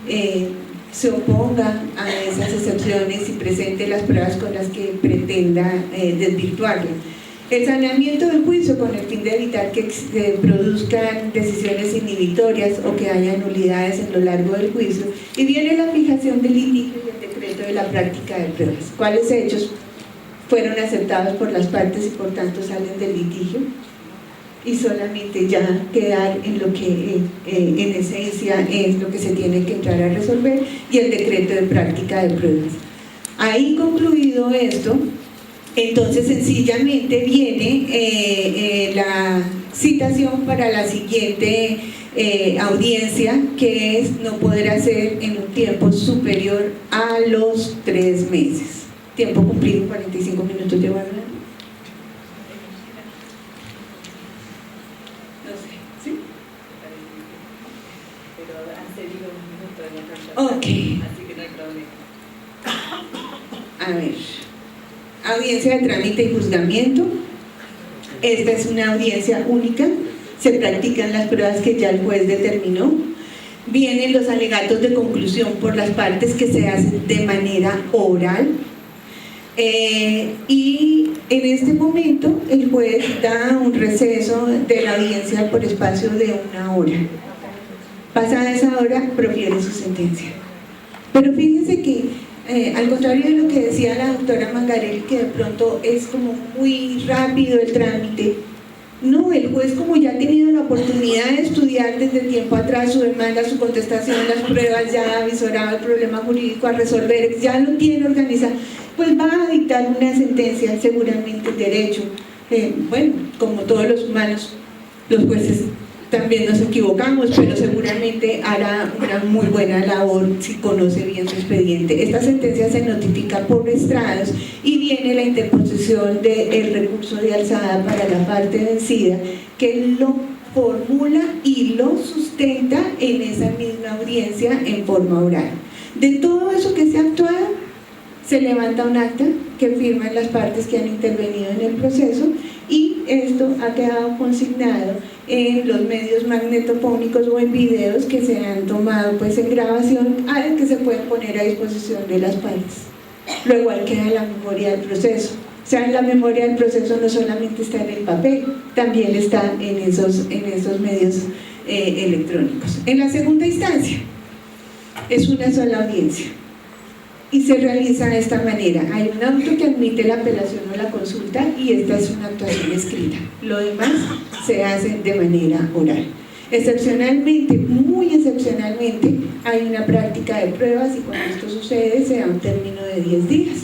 se oponga a esas excepciones y presente las pruebas con las que pretenda desvirtuarlas. El saneamiento del juicio con el fin de evitar que se produzcan decisiones inhibitorias o que haya nulidades en lo largo del juicio, y viene la fijación del litigio y el decreto de la práctica de pruebas. ¿Cuáles hechos fueron aceptados por las partes y por tanto salen del litigio? Y solamente ya quedar en lo que en esencia es lo que se tiene que entrar a resolver, y el decreto de práctica de pruebas. Ahí concluido esto, entonces sencillamente viene la citación para la siguiente audiencia, que es no poder hacer en un tiempo superior a los 3 meses. Tiempo cumplido, 45 minutos de guarda. A ver, audiencia de trámite y juzgamiento. Esta es una audiencia única, se practican las pruebas que ya el juez determinó. Vienen los alegatos de conclusión por las partes que se hacen de manera oral. Y en este momento el juez da un receso de la audiencia por espacio de 1 hora. Pasada esa hora, profiere su sentencia. Pero fíjense que, al contrario de lo que decía la doctora Mangarelli, que de pronto es como muy rápido el trámite, no, el juez, como ya ha tenido la oportunidad de estudiar desde tiempo atrás su demanda, su contestación, las pruebas, ya ha avisorado el problema jurídico a resolver, ya lo tiene organizado, pues va a dictar una sentencia seguramente en derecho. Bueno, como todos los humanos, los jueces también nos equivocamos, pero seguramente hará una muy buena labor si conoce bien su expediente. Esta sentencia se notifica por estrados y viene la interposición del recurso de alzada para la parte vencida, que lo formula y lo sustenta en esa misma audiencia en forma oral. De todo eso que se ha actuado, se levanta un acta que firman las partes que han intervenido en el proceso, y esto ha quedado consignado en los medios magnetofónicos o en videos que se han tomado pues en grabación, que se pueden poner a disposición de las partes. Luego ahí queda la memoria del proceso. O sea, la memoria del proceso no solamente está en el papel, también está en esos medios electrónicos. En la segunda instancia es una sola audiencia y se realiza de esta manera. Hay un auto que admite la apelación o la consulta, y esta es una actuación escrita. Lo demás se hace de manera oral. Excepcionalmente, muy excepcionalmente, hay una práctica de pruebas, y cuando esto sucede se da un término de 10 días.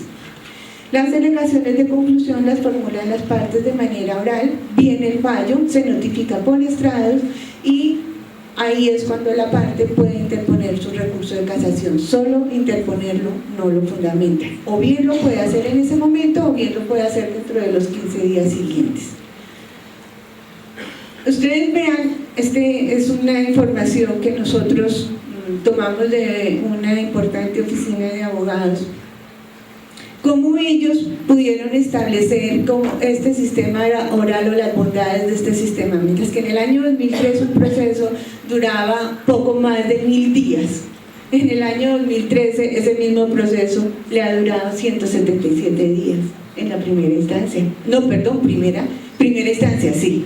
Las alegaciones de conclusión las formulan las partes de manera oral, viene el fallo, se notifica por estrados, y ahí es cuando la parte puede interponer su recurso de casación. Solo interponerlo no lo fundamenta. O bien lo puede hacer en ese momento, o bien lo puede hacer dentro de los 15 días siguientes. Ustedes vean, es una información que nosotros tomamos de una importante oficina de abogados, cómo ellos pudieron establecer como este sistema oral o las bondades de este sistema, mientras que en el año 2003 un proceso duraba poco más de 1000 días. En el año 2013 ese mismo proceso le ha durado 177 días en la primera instancia. No, perdón, primera instancia, sí.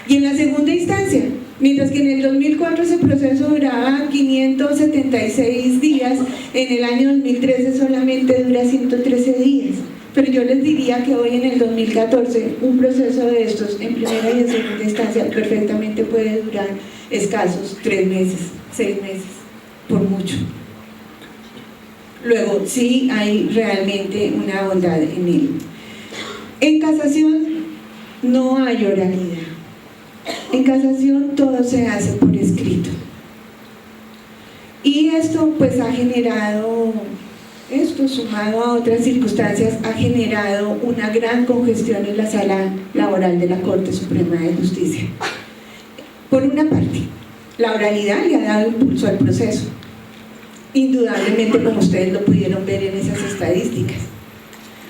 Y en la segunda instancia, mientras que en el 2004 ese proceso duraba 576 días, en el año 2013 solamente dura 113 días. Pero yo les diría que hoy en el 2014 un proceso de estos en primera y en segunda instancia perfectamente puede durar escasos 3 meses, 6 meses, por mucho. Luego sí hay realmente una bondad en él. En casación no hay oralidad. En casación todo se hace por escrito, y esto pues ha generado, esto sumado a otras circunstancias, ha generado una gran congestión en la sala laboral de la Corte Suprema de Justicia. Por una parte, la oralidad le ha dado impulso al proceso, indudablemente, como ustedes lo pudieron ver en esas estadísticas.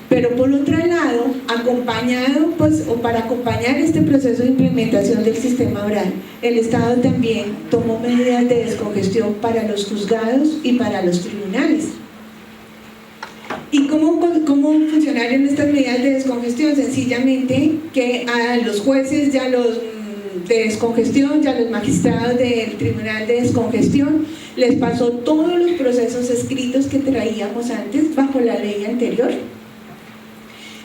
Pero por otro lado, acompañado, pues, o para acompañar este proceso de implementación del sistema oral, el Estado también tomó medidas de descongestión para los juzgados y para los tribunales. ¿Y cómo funcionaron estas medidas de descongestión? Sencillamente que a los jueces y a los de descongestión, ya los magistrados del Tribunal de Descongestión, les pasó todos los procesos escritos que traíamos antes bajo la ley anterior.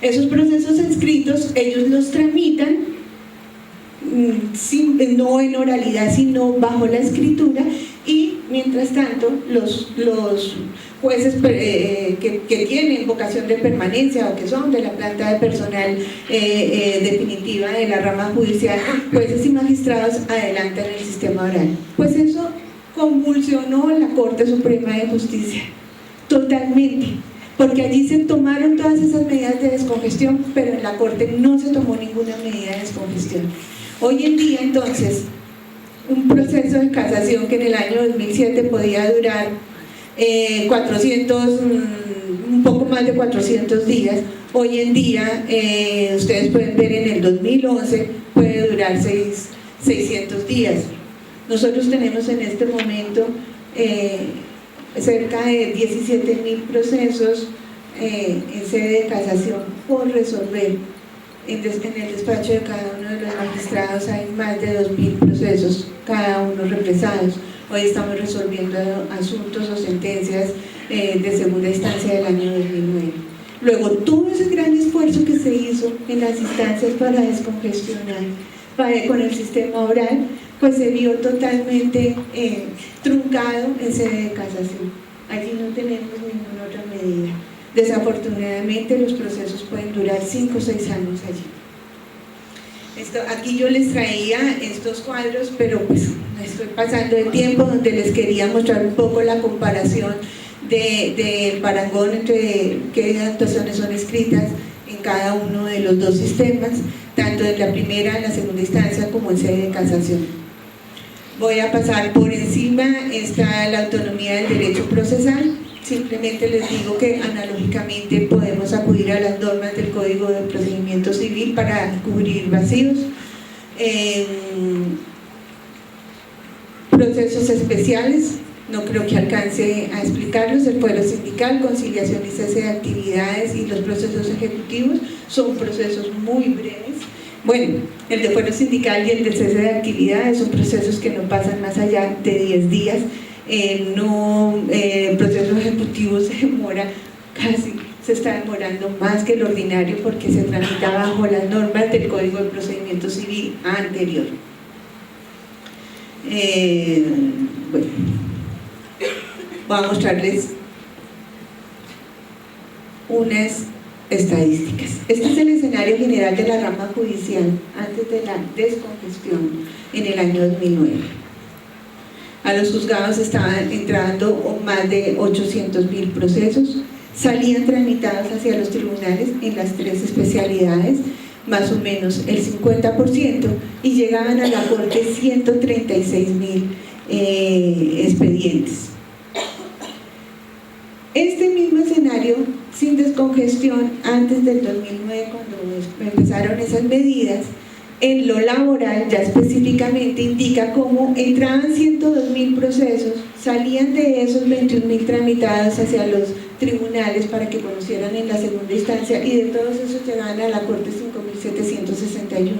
Esos procesos escritos ellos los tramitan no en oralidad sino bajo la escritura, y mientras tanto los jueces que tienen vocación de permanencia o que son de la planta de personal definitiva de la rama judicial, jueces y magistrados, adelantan el sistema oral. Pues eso convulsionó la Corte Suprema de Justicia totalmente, porque allí se tomaron todas esas medidas de descongestión, pero en la Corte no se tomó ninguna medida de descongestión. Hoy en día, entonces, un proceso de casación que en el año 2007 podía durar un más de 400 días. Hoy en día, ustedes pueden ver en el 2011, puede durar 600 días. Nosotros tenemos en este momento cerca de 17.000 procesos en sede de casación por resolver. En el despacho de cada uno de los magistrados hay más de 2.000 procesos, cada uno represados. Hoy estamos resolviendo asuntos o sentencias de segunda instancia del año 2009. Luego, todo ese gran esfuerzo que se hizo en las instancias para descongestionar con el sistema oral, pues se vio totalmente truncado en sede de casación. Allí no tenemos ninguna otra medida. Desafortunadamente los procesos pueden durar 5 o 6 años allí. Aquí yo les traía estos cuadros, pero pues estoy pasando el tiempo, donde les quería mostrar un poco la comparación del parangón entre qué actuaciones son escritas en cada uno de los dos sistemas, tanto en la primera, en la segunda instancia, como en sede de casación. Voy a pasar por encima, está la autonomía del derecho procesal. Simplemente les digo que analógicamente podemos acudir a las normas del Código de Procedimiento Civil para cubrir vacíos. Procesos especiales, no creo que alcance a explicarlos. El fuero sindical, conciliación y cese de actividades, y los procesos ejecutivos son procesos muy breves. Bueno, el de fuero sindical y el de cese de actividades son procesos que no pasan más allá de 10 días. El proceso ejecutivo se demora se está demorando más que el ordinario, porque se tramita bajo las normas del Código de Procedimiento Civil anterior. Bueno, voy a mostrarles unas estadísticas. Este es el escenario general de la rama judicial antes de la descongestión en el año 2009. A los juzgados estaban entrando más de 800.000 procesos, salían tramitados hacia los tribunales en las 3 especialidades, más o menos el 50%, y llegaban a la corte 136.000 expedientes. Este mismo escenario, sin descongestión, antes del 2009, cuando empezaron esas medidas, en lo laboral ya específicamente indica cómo entraban 102.000 procesos, salían de esos 21.000 tramitados hacia los tribunales para que conocieran en la segunda instancia, y de todos esos llegaban a la corte 5.761.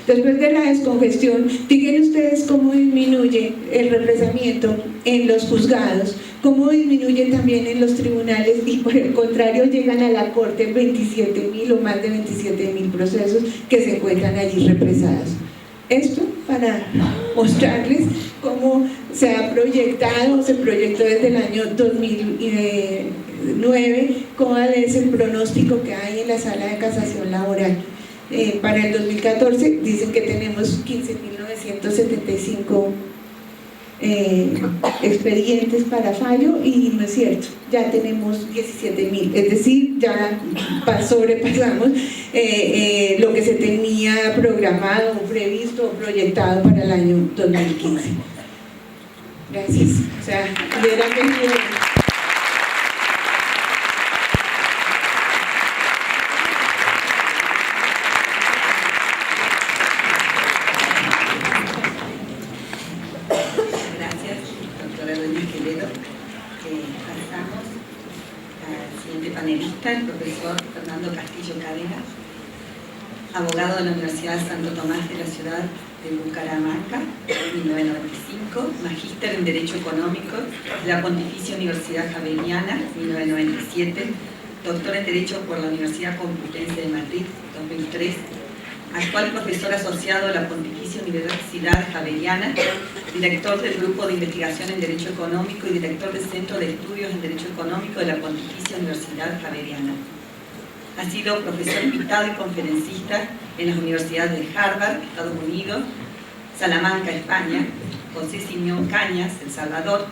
Después de la descongestión, fíjense ustedes cómo disminuye el represamiento en los juzgados, cómo disminuye también en los tribunales, y por el contrario llegan a la corte 27.000 o más de 27.000 procesos que se encuentran allí represados. Esto para mostrarles cómo se ha proyectado, se proyectó desde el año 2009, cuál es el pronóstico que hay en la sala de casación laboral. Para el 2014 dicen que tenemos 15.975 expedientes para fallo, y no es cierto, ya tenemos 17.000, es decir, ya sobrepasamos lo que se tenía programado, previsto o proyectado para el año 2015. Gracias. O sea, hubiera tenido... El profesor Fernando Castillo Cadena, abogado de la Universidad Santo Tomás de la ciudad de Bucaramanga, 1995, magíster en Derecho Económico de la Pontificia Universidad Javeriana, 1997, doctor en Derecho por la Universidad Complutense de Madrid, 2003, actual profesor asociado de la Pontificia Universidad Javeriana, director del Grupo de Investigación en Derecho Económico y director del Centro de Estudios en Derecho Económico de la Pontificia Universidad Javeriana. Ha sido profesor invitado y conferencista en las universidades de Harvard, Estados Unidos, Salamanca, España, José Simón Cañas, El Salvador,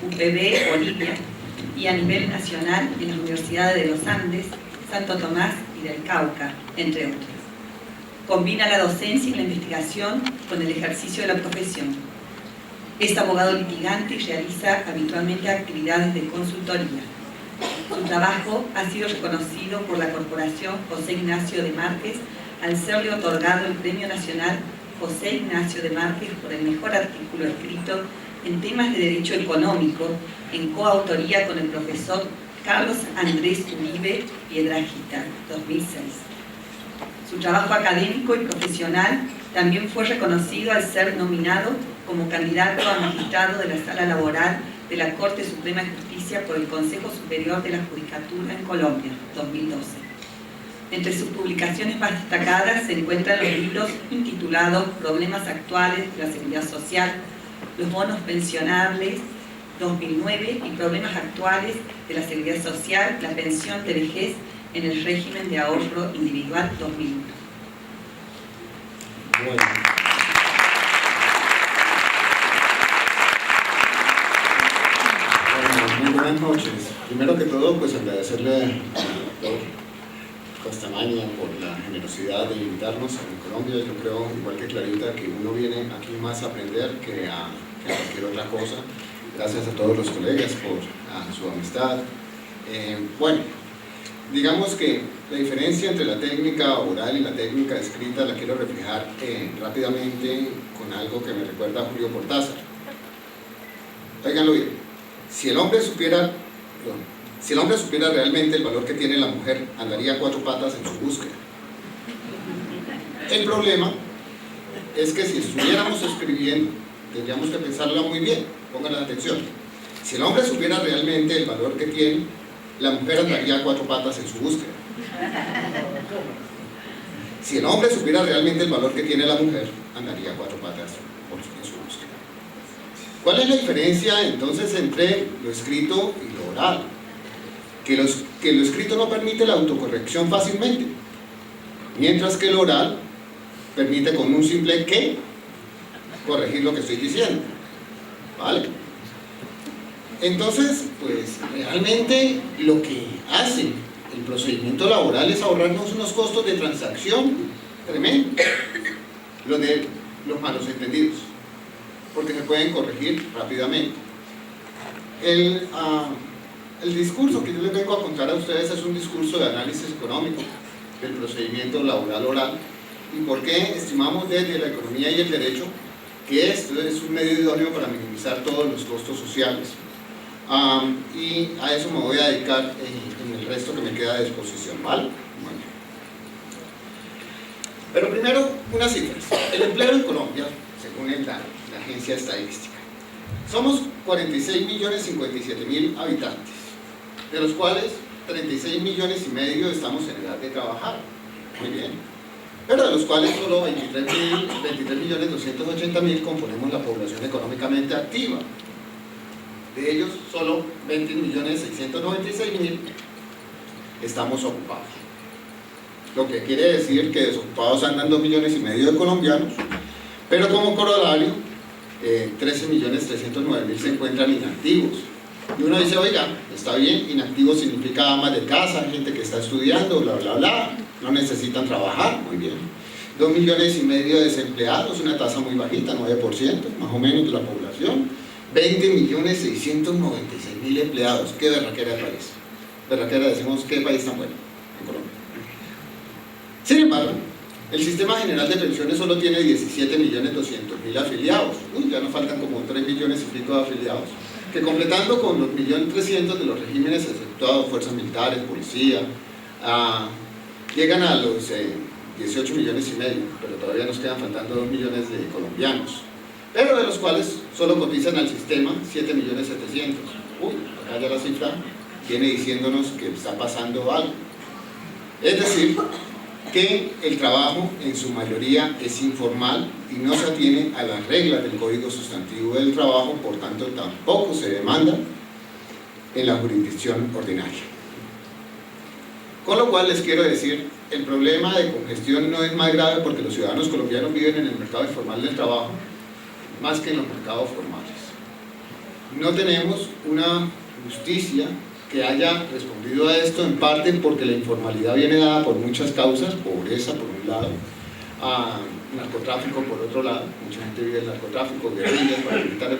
UPB, Bolivia, y a nivel nacional en las universidades de los Andes, Santo Tomás y del Cauca, entre otros. Combina la docencia y la investigación con el ejercicio de la profesión. Es abogado litigante y realiza habitualmente actividades de consultoría. Su trabajo ha sido reconocido por la Corporación José Ignacio de Márquez al serle otorgado el Premio Nacional José Ignacio de Márquez por el mejor artículo escrito en temas de derecho económico, en coautoría con el profesor Carlos Andrés Uribe Piedrahita, 2006. Su trabajo académico y profesional también fue reconocido al ser nominado como candidato a magistrado de la Sala Laboral de la Corte Suprema de Justicia por el Consejo Superior de la Judicatura en Colombia, 2012. Entre sus publicaciones más destacadas se encuentran los libros intitulados Problemas actuales de la Seguridad Social, Los bonos pensionables, 2009, y Problemas actuales de la Seguridad Social, la pensión de vejez en el régimen de ahorro individual, 2001. Bueno. Muy buenas noches. Primero que todo, pues agradecerle al doctor Costamaña por la generosidad de invitarnos a Colombia. Yo creo, igual que Clarita, que uno viene aquí más a aprender que a cualquier otra cosa. Gracias a todos los colegas por su amistad. Bueno, digamos que la diferencia entre la técnica oral y la técnica escrita la quiero reflejar rápidamente con algo que me recuerda a Julio Cortázar. Óiganlo bien. Si el hombre supiera realmente el valor que tiene la mujer, andaría a cuatro patas en su búsqueda. El problema es que si estuviéramos escribiendo, tendríamos que pensarla muy bien. Pongan atención. Si el hombre supiera realmente el valor que tiene, la mujer andaría a cuatro patas en su búsqueda. Si el hombre supiera realmente el valor que tiene la mujer, andaría a cuatro patas en su búsqueda. ¿Cuál es la diferencia entonces entre lo escrito y lo oral? Que lo escrito no permite la autocorrección fácilmente, mientras que lo oral permite con un simple "que" corregir lo que estoy diciendo. ¿Vale? Entonces, pues realmente lo que hace el procedimiento laboral es ahorrarnos unos costos de transacción tremendo, lo de los malos entendidos, porque se pueden corregir rápidamente. El discurso que yo les vengo a contar a ustedes es un discurso de análisis económico del procedimiento laboral oral y por qué estimamos desde la economía y el derecho que esto es un medio idóneo para minimizar todos los costos sociales. Y a eso me voy a dedicar en el resto que me queda de exposición, ¿vale? Bueno. Pero primero, unas cifras. El empleo en Colombia, según la agencia estadística, somos 46.057.000 habitantes, de los cuales 36,5 millones estamos en edad de trabajar. Muy bien. Pero de los cuales solo 23.280.000 componemos la población económicamente activa. De ellos, solo 20.696.000 estamos ocupados. Lo que quiere decir que desocupados andan 2,5 millones de colombianos, pero como corolario, 13.309.000 se encuentran inactivos. Y uno dice, oiga, está bien, inactivo significa amas de casa, gente que está estudiando, bla, bla, bla, no necesitan trabajar, muy bien. 2,5 millones de desempleados, una tasa muy bajita, 9%, más o menos de la población. 20.696.000 empleados. ¿Qué berraquera de país? Berraquera, decimos, ¿qué país tan bueno? En Colombia. Sin embargo, el Sistema General de Pensiones solo tiene 17.200.000 afiliados. Uy, ya nos faltan como 3 millones y pico de afiliados, que completando con los 1.300.000 de los regímenes exceptuados, fuerzas militares, policía, llegan a los 18,5 millones, pero todavía nos quedan faltando 2 millones de colombianos, pero de los cuales solo cotizan al sistema 7,7 millones. Uy, acá ya la cifra viene diciéndonos que está pasando algo. Es decir, que el trabajo en su mayoría es informal y no se atiene a las reglas del Código Sustantivo del Trabajo, por tanto tampoco se demanda en la jurisdicción ordinaria. Con lo cual les quiero decir, el problema de congestión no es más grave porque los ciudadanos colombianos viven en el mercado informal del trabajo más que en los mercados formales. No tenemos una justicia que haya respondido a esto, en parte porque la informalidad viene dada por muchas causas, pobreza por un lado, narcotráfico por otro lado, mucha gente vive el narcotráfico, guerrillas, paramilitares,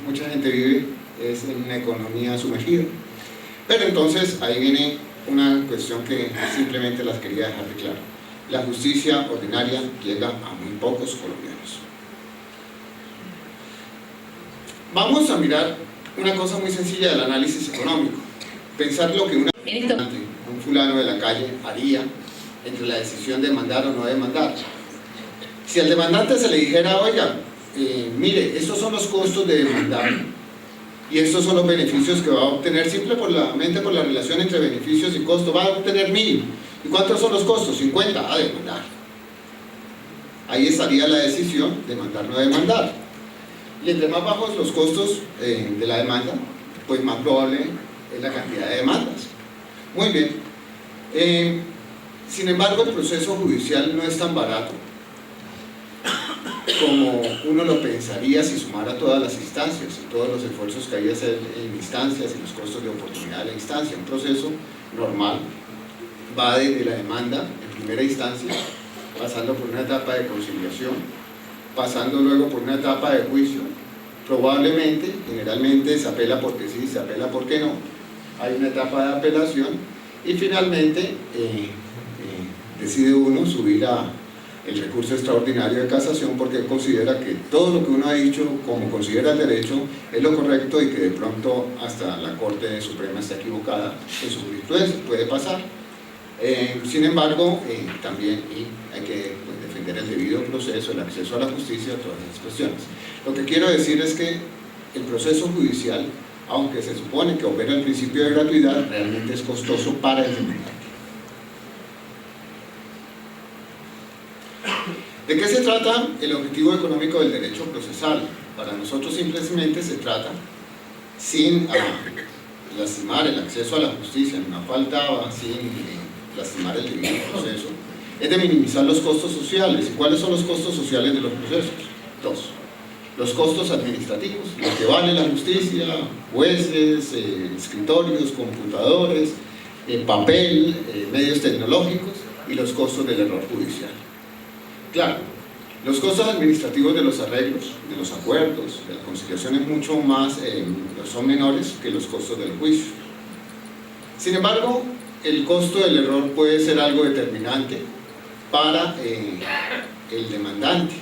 mucha gente vive en una economía sumergida. Pero entonces ahí viene una cuestión que simplemente las quería dejar de claro. La justicia ordinaria llega a muy pocos colombianos. Vamos a mirar una cosa muy sencilla del análisis económico. Pensar lo que un fulano de la calle haría entre la decisión de demandar o no demandar. Si al demandante se le dijera, oiga, mire, estos son los costos de demandar y estos son los beneficios que va a obtener, simplemente por la relación entre beneficios y costos, va a obtener 1000. ¿Y cuántos son los costos? 50, a demandar. Ahí estaría la decisión, demandar o no demandar. Y entre más bajos los costos de la demanda, pues más probable es la cantidad de demandas. Muy bien. Sin embargo, el proceso judicial no es tan barato como uno lo pensaría si sumara todas las instancias y todos los esfuerzos que hay que hacer en instancias y los costos de oportunidad de la instancia. Un proceso normal va desde la demanda en primera instancia, pasando por una etapa de conciliación, pasando luego por una etapa de juicio. Probablemente, generalmente se apela porque sí, se apela porque no. Hay una etapa de apelación y finalmente decide uno subir a el recurso extraordinario de casación porque considera que todo lo que uno ha dicho, como considera el derecho, es lo correcto y que de pronto hasta la Corte Suprema está equivocada en su jurisprudencia. Puede pasar. Sin embargo, también hay que defender el debido proceso, el acceso a la justicia, todas esas cuestiones. Lo que quiero decir es que el proceso judicial, aunque se supone que opera el principio de gratuidad, realmente es costoso para el demandante. ¿De qué se trata el objetivo económico del derecho procesal? Para nosotros simplemente se trata, sin lastimar el acceso a la justicia, no faltaba, sin lastimar el debido proceso, es de minimizar los costos sociales. ¿Y cuáles son los costos sociales de los procesos? Dos. Los costos administrativos, lo que vale la justicia, jueces, escritorios, computadores, papel, medios tecnológicos, y los costos del error judicial. Claro, los costos administrativos de los arreglos, de los acuerdos, de la conciliación es mucho más, son menores que los costos del juicio. Sin embargo, el costo del error puede ser algo determinante para el demandante,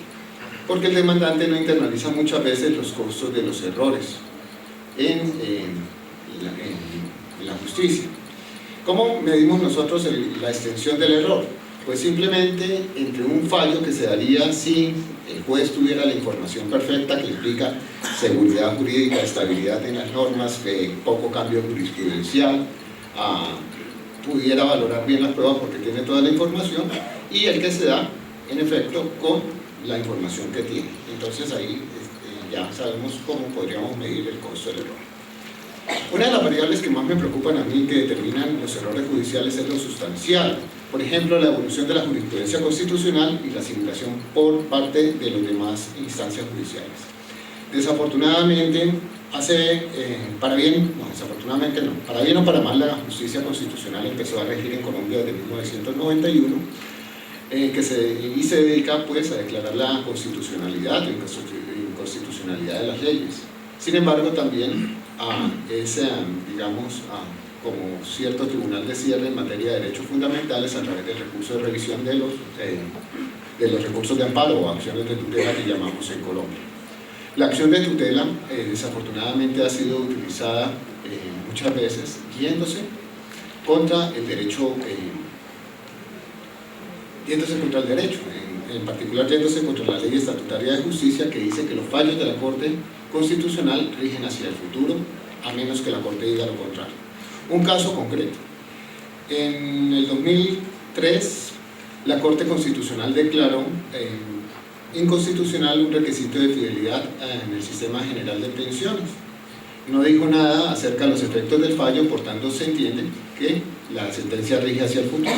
porque el demandante no internaliza muchas veces los costos de los errores en la justicia. ¿Cómo medimos nosotros la extensión del error? Pues simplemente entre un fallo que se daría si el juez tuviera la información perfecta, que implica seguridad jurídica, estabilidad en las normas, poco cambio jurisprudencial, pudiera valorar bien las pruebas porque tiene toda la información, y el que se da, en efecto, con la información que tiene. Entonces ahí ya sabemos cómo podríamos medir el costo del error. Una de las variables que más me preocupan a mí, que determinan los errores judiciales, es lo sustancial. Por ejemplo, la evolución de la jurisprudencia constitucional y la asimilación por parte de las demás instancias judiciales. Desafortunadamente, para bien o para mal, la justicia constitucional empezó a regir en Colombia desde 1991, y se dedica pues a declarar la constitucionalidad e inconstitucionalidad de las leyes. Sin embargo, también como cierto tribunal de cierre en materia de derechos fundamentales a través del recurso de revisión de los recursos de amparo o acciones de tutela que llamamos en Colombia. La acción de tutela desafortunadamente ha sido utilizada muchas veces yéndose contra el derecho, en particular yéndose contra la ley estatutaria de justicia, que dice que los fallos de la Corte Constitucional rigen hacia el futuro, a menos que la Corte diga lo contrario. Un caso concreto. En el 2003, la Corte Constitucional declaró inconstitucional un requisito de fidelidad en el Sistema General de Pensiones. No dijo nada acerca de los efectos del fallo, por tanto se entiende que la sentencia rige hacia el futuro.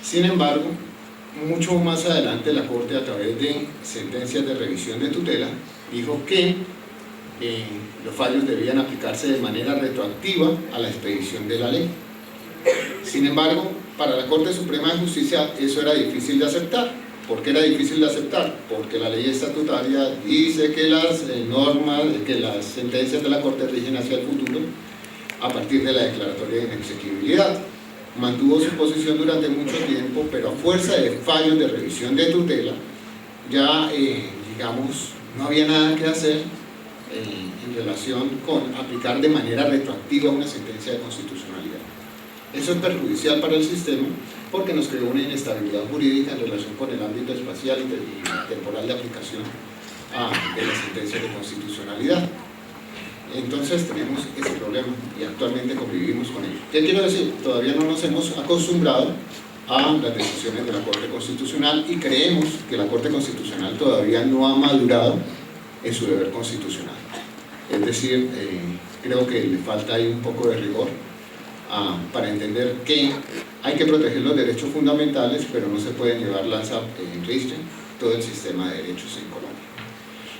Sin embargo, mucho más adelante la Corte, a través de sentencias de revisión de tutela, dijo que los fallos debían aplicarse de manera retroactiva a la expedición de la ley. Sin embargo, para la Corte Suprema de Justicia eso era difícil de aceptar. ¿Por qué era difícil de aceptar? Porque la ley estatutaria dice que las normas, que las sentencias de la Corte rigen hacia el futuro, a partir de la declaratoria de inexequibilidad. Mantuvo su posición durante mucho tiempo, pero a fuerza de fallos de revisión de tutela, ya, digamos, no había nada que hacer en relación con aplicar de manera retroactiva una sentencia de constitucionalidad. Eso es perjudicial para el sistema porque nos creó una inestabilidad jurídica en relación con el ámbito espacial y temporal de aplicación de las sentencias de constitucionalidad. Entonces tenemos ese problema y actualmente convivimos con ello. ¿Qué quiero decir? Todavía no nos hemos acostumbrado a las decisiones de la Corte Constitucional y creemos que la Corte Constitucional todavía no ha madurado en su deber constitucional. Es decir, creo que le falta ahí un poco de rigor para entender que hay que proteger los derechos fundamentales, pero no se puede llevar en ristre todo el sistema de derechos en Colombia.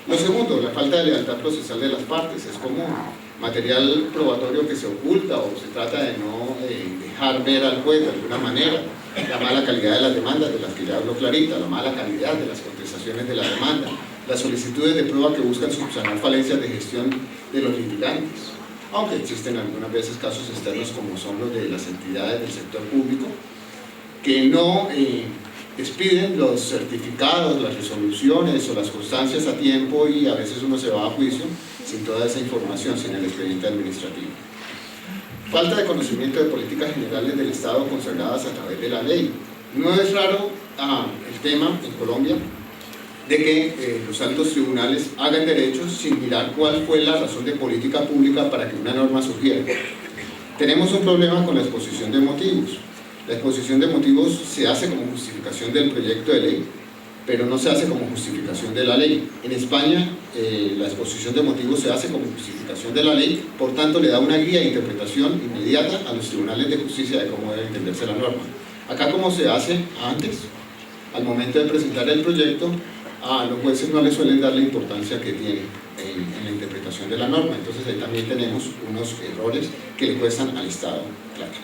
Lo segundo, la falta de lealtad procesal de las partes. Es como material probatorio que se oculta o se trata de no dejar ver al juez de alguna manera. La mala calidad de las demandas, de las que ya habló Clarita, la mala calidad de las contestaciones de la demanda, las solicitudes de prueba que buscan subsanar falencias de gestión de los litigantes, aunque existen algunas veces casos externos como son los de las entidades del sector público que no expiden los certificados, las resoluciones o las constancias a tiempo y a veces uno se va a juicio sin toda esa información, sin el expediente administrativo. Falta de conocimiento de políticas generales del Estado consagradas a través de la ley. No es raro el tema en Colombia de que los altos tribunales hagan derechos sin mirar cuál fue la razón de política pública para que una norma surgiera. Tenemos un problema con la exposición de motivos. La exposición de motivos se hace como justificación del proyecto de ley, pero no se hace como justificación de la ley. En España, la exposición de motivos se hace como justificación de la ley, por tanto le da una guía de interpretación inmediata a los tribunales de justicia de cómo debe entenderse la norma. Acá, como se hace antes, al momento de presentar el proyecto, a los jueces no les suelen dar la importancia que tiene en la interpretación de la norma. Entonces ahí también tenemos unos errores que le cuestan al Estado plata.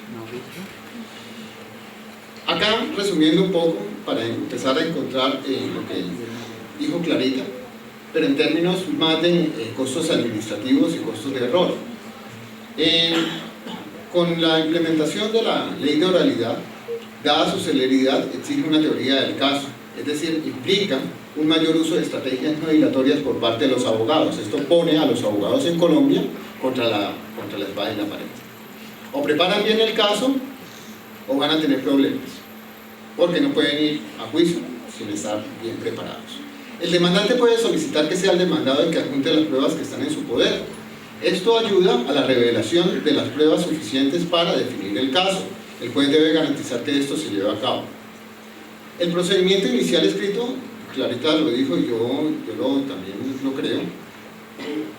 Acá, resumiendo un poco, para empezar a encontrar lo que dijo Clarita, pero en términos más de costos administrativos y costos de error. Con la implementación de la ley de oralidad, dada su celeridad, exige una teoría del caso, es decir, implica un mayor uso de estrategias no dilatorias por parte de los abogados. Esto pone a los abogados en Colombia contra la espada y la pared. O preparan bien el caso o van a tener problemas, porque no pueden ir a juicio sin estar bien preparados. El demandante puede solicitar que sea el demandado el que adjunte las pruebas que están en su poder. Esto ayuda a la revelación de las pruebas suficientes para definir el caso. El juez debe garantizar que esto se lleve a cabo. El procedimiento inicial escrito, Clarita lo dijo y yo también lo creo,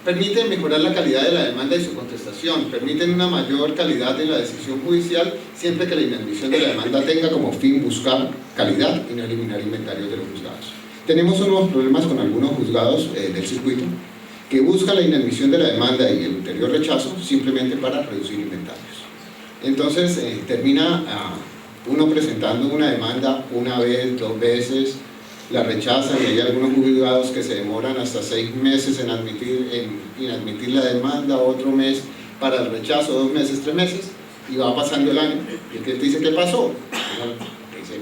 permite mejorar la calidad de la demanda y su contestación, permiten una mayor calidad en la decisión judicial siempre que la inadmisión de la demanda tenga como fin buscar calidad y no eliminar inventarios de los juzgados. Tenemos unos problemas con algunos juzgados del circuito que buscan la inadmisión de la demanda y el ulterior rechazo simplemente para reducir inventarios. Entonces termina uno presentando una demanda una vez, 2 veces, la rechazan y hay algunos juzgados que se demoran hasta 6 meses en inadmitir la demanda, otro mes para el rechazo, 2 meses, 3 meses, y va pasando el año. Y el cliente dice, ¿qué pasó? Dice,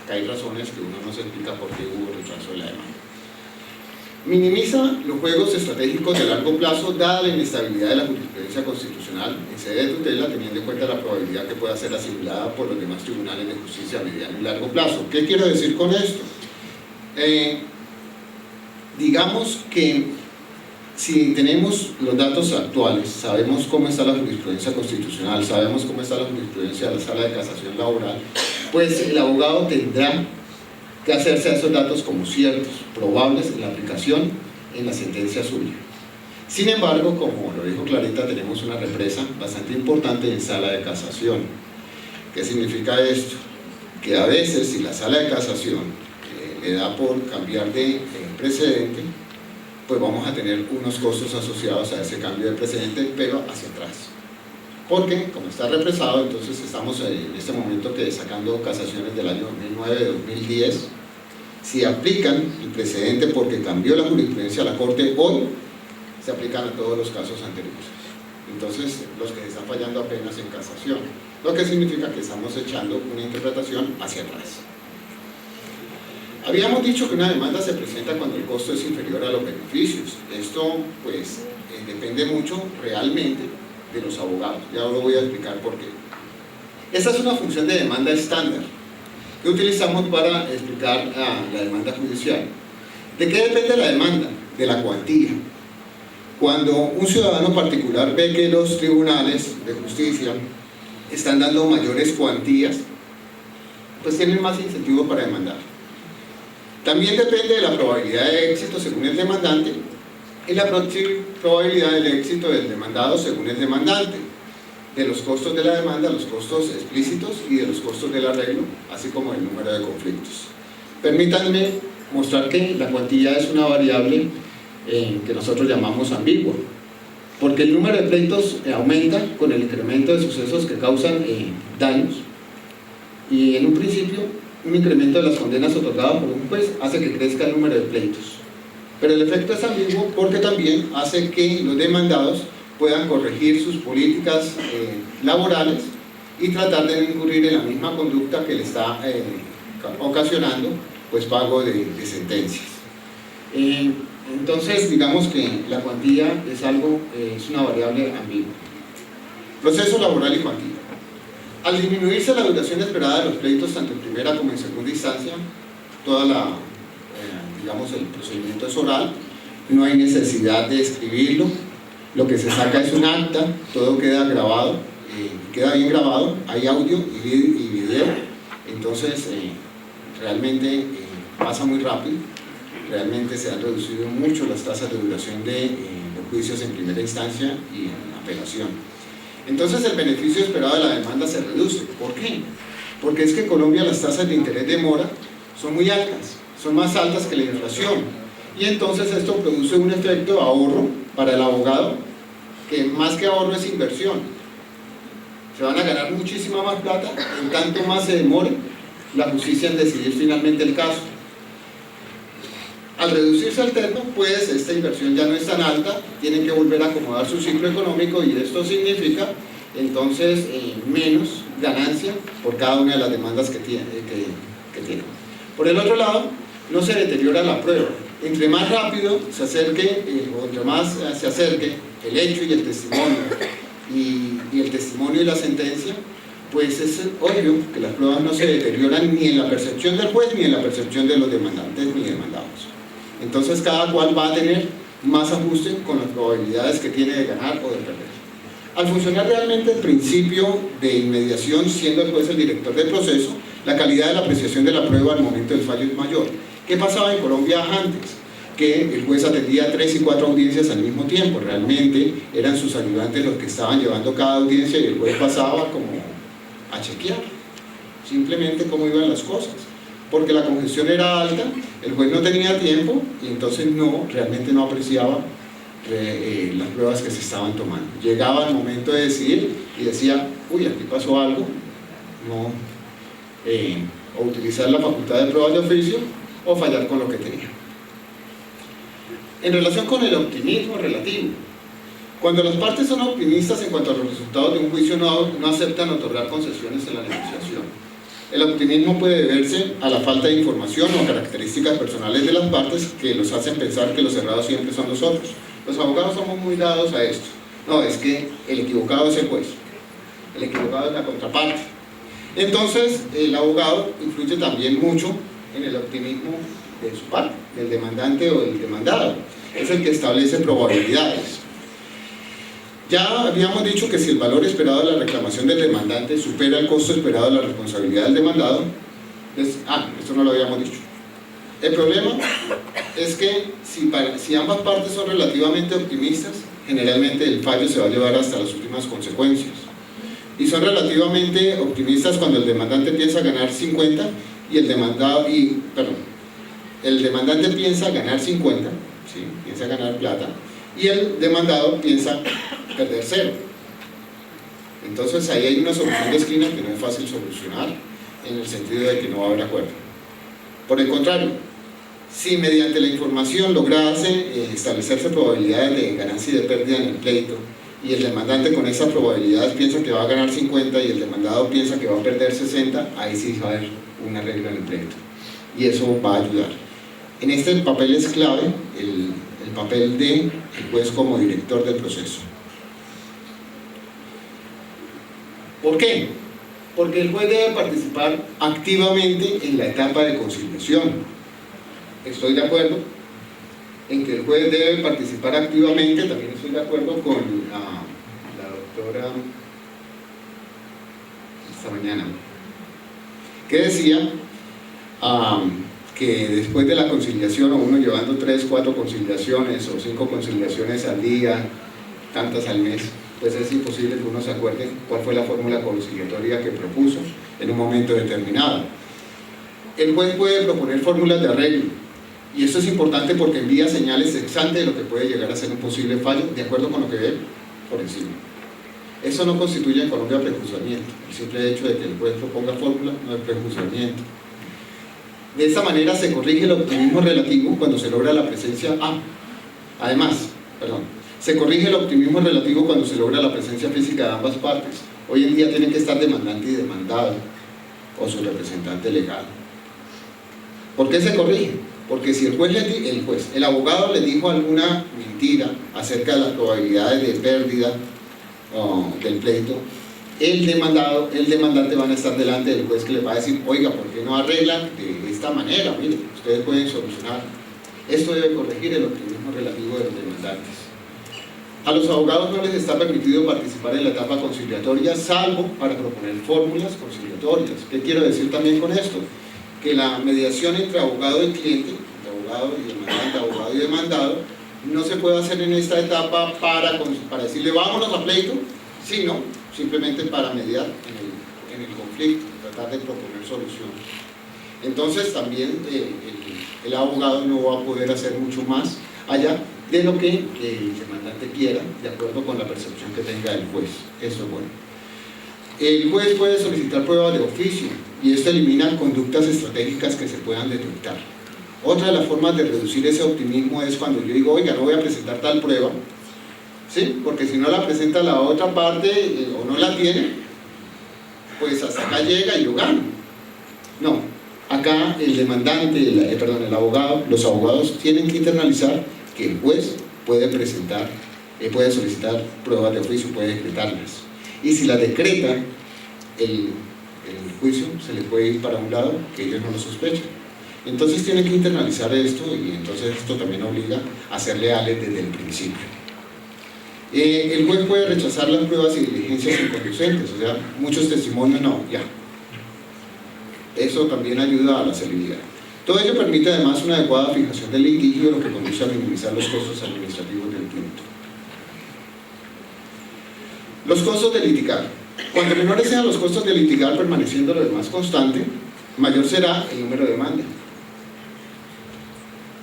acá hay razones que uno no se explica por qué hubo rechazo de la demanda. Minimiza los juegos estratégicos de largo plazo dada la inestabilidad de la jurisprudencia constitucional en sede de tutela, teniendo en cuenta la probabilidad que pueda ser asimilada por los demás tribunales de justicia a mediano y largo plazo. ¿Qué quiero decir con esto? Digamos que si tenemos los datos actuales, sabemos cómo está la jurisprudencia constitucional, sabemos cómo está la jurisprudencia de la Sala de Casación Laboral, pues el abogado tendrá que hacerse a esos datos como ciertos, probables en la aplicación en la sentencia suya. Sin embargo, como lo dijo Clarita, tenemos una represa bastante importante en Sala de Casación. ¿Qué significa esto? Que a veces, si la Sala de Casación le da por cambiar de precedente, pues vamos a tener unos costos asociados a ese cambio de precedente, pero hacia atrás. Porque, como está represado, entonces estamos en este momento sacando casaciones del año 2009, 2010. Si aplican el precedente porque cambió la jurisprudencia a la Corte hoy, se aplican a todos los casos anteriores. Entonces, los que están fallando apenas en casación, lo que significa que estamos echando una interpretación hacia atrás. Habíamos dicho que una demanda se presenta cuando el costo es inferior a los beneficios. Esto, pues, depende mucho realmente de los abogados. Ya lo voy a explicar por qué. Esta es una función de demanda estándar que utilizamos para explicar la demanda judicial. ¿De qué depende la demanda? De la cuantía. Cuando un ciudadano particular ve que los tribunales de justicia están dando mayores cuantías, pues tienen más incentivos para demandar. También depende de la probabilidad de éxito según el demandante y la probabilidad del éxito del demandado según el demandante, de los costos de la demanda, los costos explícitos y de los costos del arreglo, así como el número de conflictos. Permítanme mostrar que la cuantía es una variable que nosotros llamamos ambigua, porque el número de pleitos aumenta con el incremento de sucesos que causan daños, y en un principio un incremento de las condenas otorgadas por un juez hace que crezca el número de pleitos, pero el efecto es ambiguo porque también hace que los demandados puedan corregir sus políticas laborales y tratar de no incurrir en la misma conducta que le está ocasionando pues pago de sentencias. Entonces, digamos que la cuantía es una variable ambigua. Proceso laboral y cuantía. Al disminuirse la duración esperada de los pleitos, tanto en primera como en segunda instancia, digamos, el procedimiento es oral, no hay necesidad de escribirlo, lo que se saca es un acta, todo queda grabado, queda bien grabado, hay audio y video, entonces realmente pasa muy rápido. Realmente se han reducido mucho las tasas de duración de los juicios en primera instancia y en apelación. Entonces el beneficio esperado de la demanda se reduce. ¿Por qué? Porque es que en Colombia las tasas de interés de mora son muy altas, son más altas que la inflación, y entonces esto produce un efecto de ahorro para el abogado, que más que ahorro es inversión. Se van a ganar muchísima más plata en tanto más se demore la justicia en decidir finalmente el caso. Al reducirse el termo, pues esta inversión ya no es tan alta, tienen que volver a acomodar su ciclo económico, y esto significa entonces menos ganancia por cada una de las demandas que tienen. Por el otro lado, no se deteriora la prueba. Entre más rápido se acerque, o entre más se acerque el hecho y el testimonio, y el testimonio y la sentencia, pues es obvio que las pruebas no se deterioran ni en la percepción del juez, ni en la percepción de los demandantes ni demandados. Entonces cada cual va a tener más ajuste con las probabilidades que tiene de ganar o de perder. Al funcionar realmente el principio de inmediación, siendo el juez el director del proceso, la calidad de la apreciación de la prueba al momento del fallo es mayor. ¿Qué pasaba en Colombia antes? Que el juez atendía 3 y 4 audiencias al mismo tiempo. Realmente eran sus ayudantes los que estaban llevando cada audiencia, y el juez pasaba como a chequear simplemente cómo iban las cosas, porque la congestión era alta, el juez no tenía tiempo, y entonces realmente no apreciaba las pruebas que se estaban tomando. Llegaba el momento de decidir y decía, uy, aquí pasó algo, o utilizar la facultad de pruebas de oficio o fallar con lo que tenía. En relación con el optimismo relativo, cuando las partes son optimistas en cuanto a los resultados de un juicio, no aceptan otorgar concesiones en la negociación. El optimismo puede deberse a la falta de información o a características personales de las partes que los hacen pensar que los errados siempre son los otros. Los abogados somos muy dados a esto. No, es que el equivocado es el juez, el equivocado es la contraparte. Entonces el abogado influye también mucho en el optimismo de su parte, del demandante o del demandado. Es el que establece probabilidades. Ya habíamos dicho que si el valor esperado de la reclamación del demandante supera el costo esperado de la responsabilidad del demandado, esto no lo habíamos dicho. El problema es que si ambas partes son relativamente optimistas, generalmente el fallo se va a llevar hasta las últimas consecuencias. Y son relativamente optimistas cuando el demandante piensa ganar 50 y el demandante piensa ganar 50, ¿sí? Piensa ganar plata, y el demandado piensa perder 0. Entonces ahí hay una solución de esquina que no es fácil solucionar, en el sentido de que no va a haber acuerdo. Por el contrario, si mediante la información lograse establecerse probabilidades de ganancia y de pérdida en el pleito, y el demandante con esas probabilidades piensa que va a ganar 50 y el demandado piensa que va a perder 60, ahí sí va a haber un arreglo en el pleito. Y eso va a ayudar. En este papel es clave el papel del juez como director del proceso. ¿Por qué? Porque el juez debe participar activamente en la etapa de conciliación. Estoy de acuerdo en que el juez debe participar activamente, también estoy de acuerdo con la doctora esta mañana, que decía que después de la conciliación, o uno llevando 3, 4 conciliaciones o 5 conciliaciones al día, tantas al mes, pues es imposible que uno se acuerde cuál fue la fórmula conciliatoria que propuso en un momento determinado. El juez puede proponer fórmulas de arreglo, y esto es importante porque envía señales ex ante de lo que puede llegar a ser un posible fallo, de acuerdo con lo que ve por encima. Eso no constituye en Colombia prejuzgamiento. El simple hecho de que el juez proponga fórmula no es prejuzgamiento. De esta manera se corrige el optimismo relativo cuando se logra la presencia se corrige el optimismo relativo cuando se logra la presencia física de ambas partes. Hoy en día tienen que estar demandante y demandado, o su representante legal. ¿Por qué se corrige? Porque si el abogado le dijo alguna mentira acerca de las probabilidades de pérdida del pleito, el demandante van a estar delante del juez que le va a decir, oiga, ¿por qué no arreglan de esta manera? Mire, ustedes pueden solucionar. Esto debe corregir el optimismo relativo de los demandantes. A los abogados no les está permitido participar en la etapa conciliatoria, salvo para proponer fórmulas conciliatorias. ¿Qué quiero decir también con esto? Que la mediación entre abogado y cliente, entre abogado y demandante, abogado y demandado, no se puede hacer en esta etapa para decirle vámonos a pleito, sino simplemente para mediar en el conflicto, tratar de proponer soluciones. Entonces también el abogado no va a poder hacer mucho más allá de lo que el demandante quiera, de acuerdo con la percepción que tenga el juez. Eso es bueno. El juez puede solicitar pruebas de oficio y esto elimina conductas estratégicas que se puedan detectar. Otra de las formas de reducir ese optimismo es cuando yo digo, oiga, no voy a presentar tal prueba, ¿sí? Porque si no la presenta la otra parte o no la tiene, pues hasta acá llega y yo gano. No, acá el demandante, el abogado, los abogados tienen que internalizar que el juez puede solicitar pruebas de oficio, puede decretarlas. Y si las decreta, el juicio se le puede ir para un lado que ellos no lo sospechan. Entonces tienen que internalizar esto y entonces esto también obliga a ser leales desde el principio. El juez puede rechazar las pruebas y diligencias inconducentes, o sea, muchos testimonios no, ya. Eso también ayuda a la celeridad. Todo ello permite además una adecuada fijación del litigio, lo que conduce a minimizar los costos administrativos del pleito. Los costos de litigar. Cuanto menores sean los costos de litigar permaneciendo lo demás constante, mayor será el número de demanda.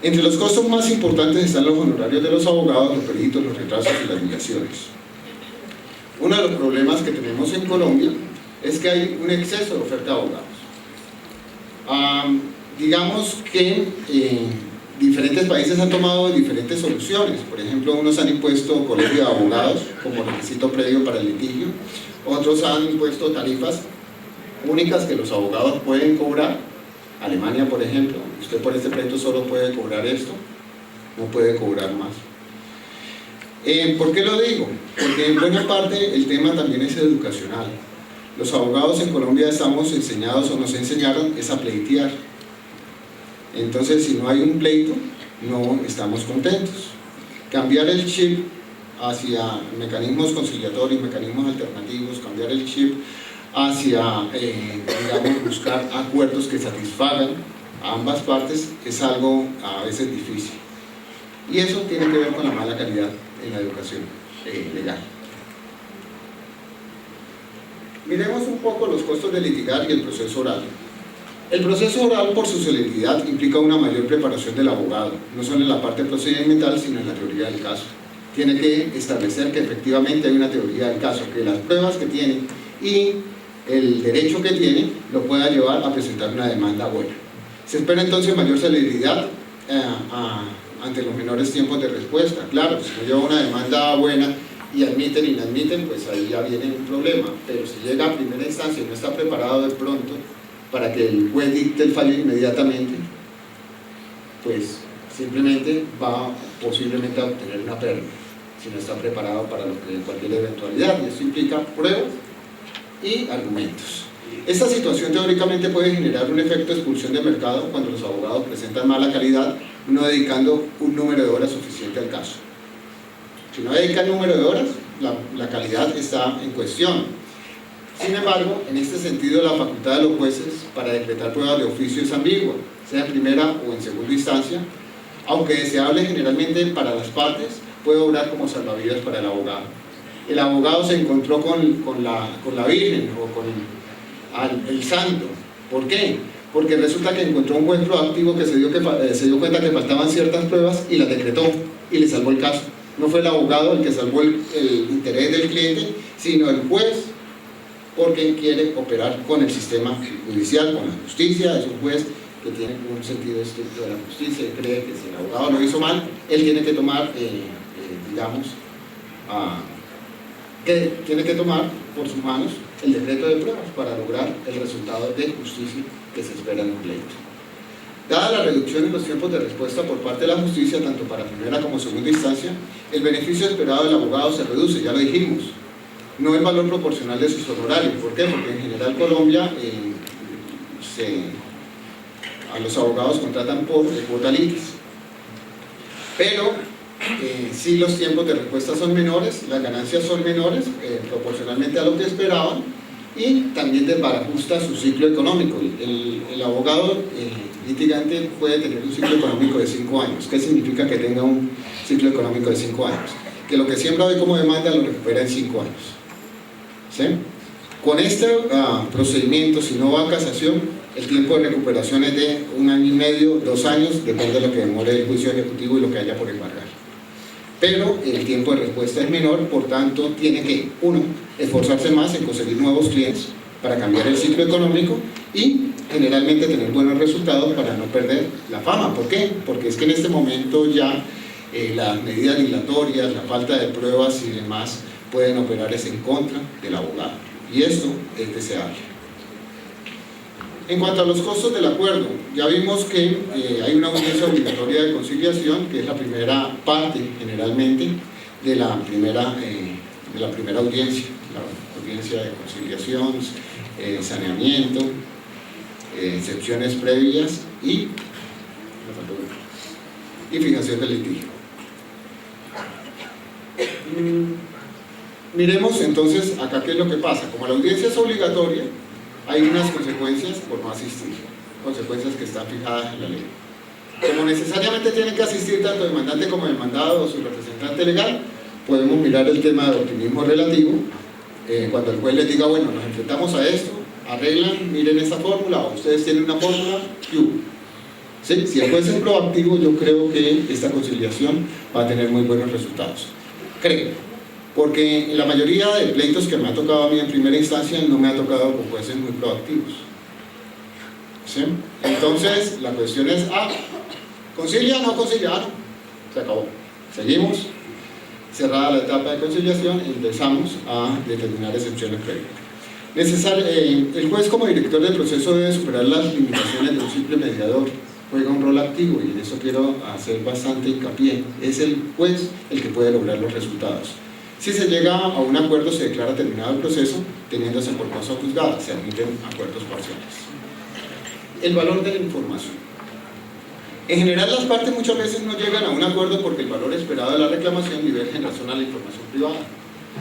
Entre los costos más importantes están los honorarios de los abogados, los peritos, los retrasos y las dilaciones. Uno de los problemas que tenemos en Colombia es que hay un exceso de oferta de abogados. Digamos que diferentes países han tomado diferentes soluciones. Por ejemplo, unos han impuesto colegio de abogados como requisito previo para el litigio, otros han impuesto tarifas únicas que los abogados pueden cobrar. Alemania, por ejemplo, usted por este pleito solo puede cobrar esto, no puede cobrar más. ¿Por qué lo digo? Porque en buena parte el tema también es educacional. Los abogados en Colombia estamos enseñados o nos enseñaron es a pleitear. Entonces, si no hay un pleito, no estamos contentos. Cambiar el chip hacia mecanismos conciliatorios, mecanismos alternativos, cambiar el chip hacia, digamos, buscar acuerdos que satisfagan a ambas partes es algo a veces difícil. Y eso tiene que ver con la mala calidad en la educación legal. Miremos un poco los costos de litigar y el proceso oral. El proceso oral, por su celeridad, implica una mayor preparación del abogado, no solo en la parte procedimental, sino en la teoría del caso. Tiene que establecer que efectivamente hay una teoría del caso, que las pruebas que tiene y el derecho que tiene lo pueda llevar a presentar una demanda buena. Se espera entonces mayor celeridad ante los menores tiempos de respuesta. Claro, si no lleva una demanda buena y admiten y no admiten, pues ahí ya viene un problema. Pero si llega a primera instancia y no está preparado de pronto para que el juez dicte el fallo inmediatamente, pues simplemente va posiblemente a obtener una pérdida si no está preparado para cualquier eventualidad, y esto implica pruebas y argumentos. Esta situación teóricamente puede generar un efecto de expulsión de mercado cuando los abogados presentan mala calidad, no dedicando un número de horas suficiente al caso. Si no dedica el número de horas, la calidad está en cuestión. Sin embargo, en este sentido, la facultad de los jueces para decretar pruebas de oficio es ambigua, sea en primera o en segunda instancia, aunque deseable generalmente para las partes, puede obrar como salvavidas para el abogado. El abogado se encontró con la Virgen o con el santo. ¿Por qué? Porque resulta que encontró un juez proactivo que se dio cuenta que faltaban ciertas pruebas y las decretó y le salvó el caso. No fue el abogado el que salvó el interés del cliente, sino el juez, porque quiere operar con el sistema judicial, con la justicia. Es un juez que tiene un sentido estricto de la justicia y cree que si el abogado lo hizo mal, él tiene que tomar, tiene que tomar por sus manos el decreto de pruebas para lograr el resultado de justicia que se espera en un pleito. Dada la reducción en los tiempos de respuesta por parte de la justicia, tanto para primera como segunda instancia, el beneficio esperado del abogado se reduce, ya lo dijimos, no el valor proporcional de sus honorarios. ¿Por qué? Porque en general Colombia a los abogados contratan por cuota litis, pero sí los tiempos de respuesta son menores, las ganancias son menores proporcionalmente a lo que esperaban, y también desbarajusta su ciclo económico. El abogado litigante puede tener un ciclo económico de 5 años. ¿Qué significa que tenga un ciclo económico de 5 años? Que lo que siembra hoy como demanda lo recupera en 5 años. ¿Sí? Con este procedimiento, si no va a casación, el tiempo de recuperación es de 1 año y medio, 2 años, depende de lo que demore el juicio ejecutivo y lo que haya por embargar. Pero el tiempo de respuesta es menor, por tanto tiene que, uno, esforzarse más en conseguir nuevos clientes para cambiar el ciclo económico y generalmente tener buenos resultados para no perder la fama. ¿Por qué? Porque es que en este momento ya las medidas dilatorias, la falta de pruebas y demás pueden operar en contra del abogado, y esto es deseable. En cuanto a los costos del acuerdo, ya vimos que hay una audiencia obligatoria de conciliación, que es la primera parte generalmente de la primera audiencia, la audiencia de conciliación, saneamiento, excepciones previas y fijación del litigio. Miremos entonces acá qué es lo que pasa. Como la audiencia es obligatoria, hay unas consecuencias por no asistir, consecuencias que están fijadas en la ley. Como necesariamente tienen que asistir tanto el demandante como el demandado o su representante legal, podemos mirar el tema de optimismo relativo. Cuando el juez les diga, bueno, nos enfrentamos a esto, arreglan, miren esta fórmula, o ustedes tienen una fórmula, ¿sí? Si el juez es proactivo, yo creo que esta conciliación va a tener muy buenos resultados. Creo. Porque en la mayoría de pleitos que me ha tocado a mí en primera instancia, no me ha tocado con jueces muy proactivos. ¿Sí? Entonces, la cuestión es, ¿concilia o no concilia? No, se acabó. Seguimos, cerrada la etapa de conciliación, y empezamos a determinar excepciones previas. El juez, como director del proceso, debe superar las limitaciones de un simple mediador. Juega un rol activo, y en eso quiero hacer bastante hincapié. Es el juez el que puede lograr los resultados. Si se llega a un acuerdo, se declara terminado el proceso, teniéndose por causa juzgada, se admiten acuerdos parciales. El valor de la información. En general, las partes muchas veces no llegan a un acuerdo porque el valor esperado de la reclamación diverge en razón a la información privada.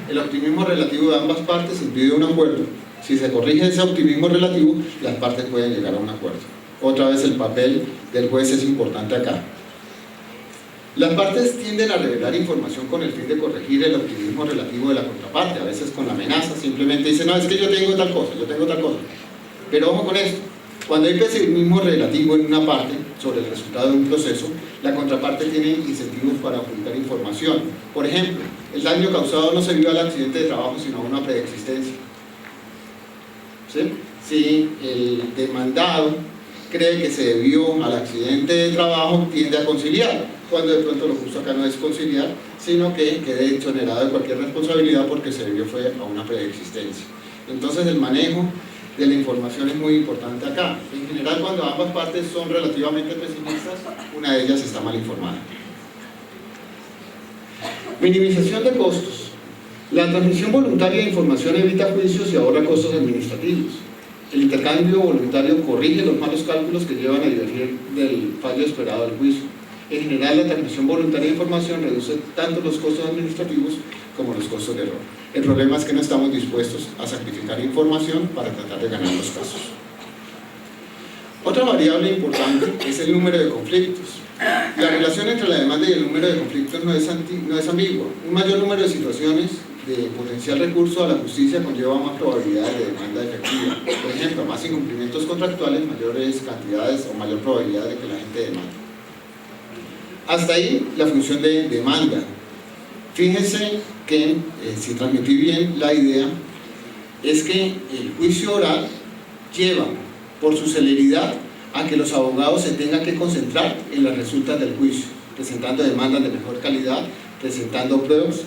El optimismo relativo de ambas partes impide un acuerdo. Si se corrige ese optimismo relativo, las partes pueden llegar a un acuerdo. Otra vez, el papel del juez es importante acá. Las partes tienden a revelar información con el fin de corregir el optimismo relativo de la contraparte, a veces con amenaza. Simplemente dicen, no, es que yo tengo tal cosa. Pero ojo con esto, cuando hay pesimismo relativo en una parte sobre el resultado de un proceso, la contraparte tiene incentivos para ocultar información. Por ejemplo, el daño causado no se debió al accidente de trabajo, sino a una preexistencia. ¿Sí? Si el demandado cree que se debió al accidente de trabajo, tiende a conciliar. cuando de pronto lo justo acá no es conciliar, sino que quede exonerado de cualquier responsabilidad porque se debió fue a una preexistencia. Entonces el manejo de la información es muy importante acá. En general, cuando ambas partes son relativamente pesimistas, una de ellas está mal informada. Minimización de costos. La transmisión voluntaria de información evita juicios y ahorra costos administrativos. El intercambio voluntario corrige los malos cálculos que llevan a divergir del fallo esperado del juicio. En general, la transmisión voluntaria de información reduce tanto los costos administrativos como los costos de error. El problema es que no estamos dispuestos a sacrificar información para tratar de ganar los casos. Otra variable importante es el número de conflictos. La relación entre la demanda y el número de conflictos no es ambigua. Un mayor número de situaciones de potencial recurso a la justicia conlleva más probabilidades de demanda efectiva. Por ejemplo, más incumplimientos contractuales, mayores cantidades o mayor probabilidad de que la gente demande. Hasta ahí la función de demanda. Fíjense que, si transmití bien la idea, es que el juicio oral lleva, por su celeridad, a que los abogados se tengan que concentrar en las resultas del juicio, presentando demandas de mejor calidad, presentando pruebas,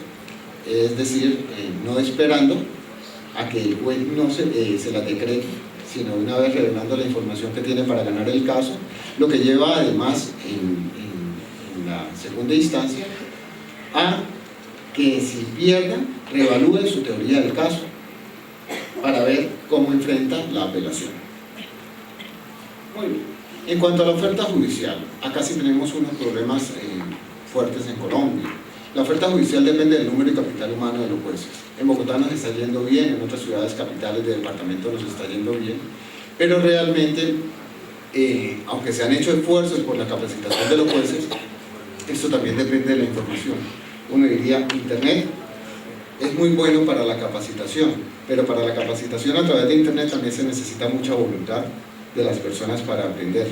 es decir, no esperando a que el juez no se las decrete, sino una vez revelando la información que tiene para ganar el caso, lo que lleva además en la segunda instancia a que si pierda, reevalúe su teoría del caso para ver cómo enfrenta la apelación. Muy bien. En cuanto a la oferta judicial, acá sí tenemos unos problemas fuertes en Colombia. La oferta judicial depende del número y capital humano de los jueces. En Bogotá nos está yendo bien, en otras ciudades capitales del departamento nos está yendo bien, pero realmente, aunque se han hecho esfuerzos por la capacitación de los jueces, esto también depende de la información. Uno diría, Internet es muy bueno para la capacitación, pero para la capacitación a través de Internet también se necesita mucha voluntad de las personas para aprender.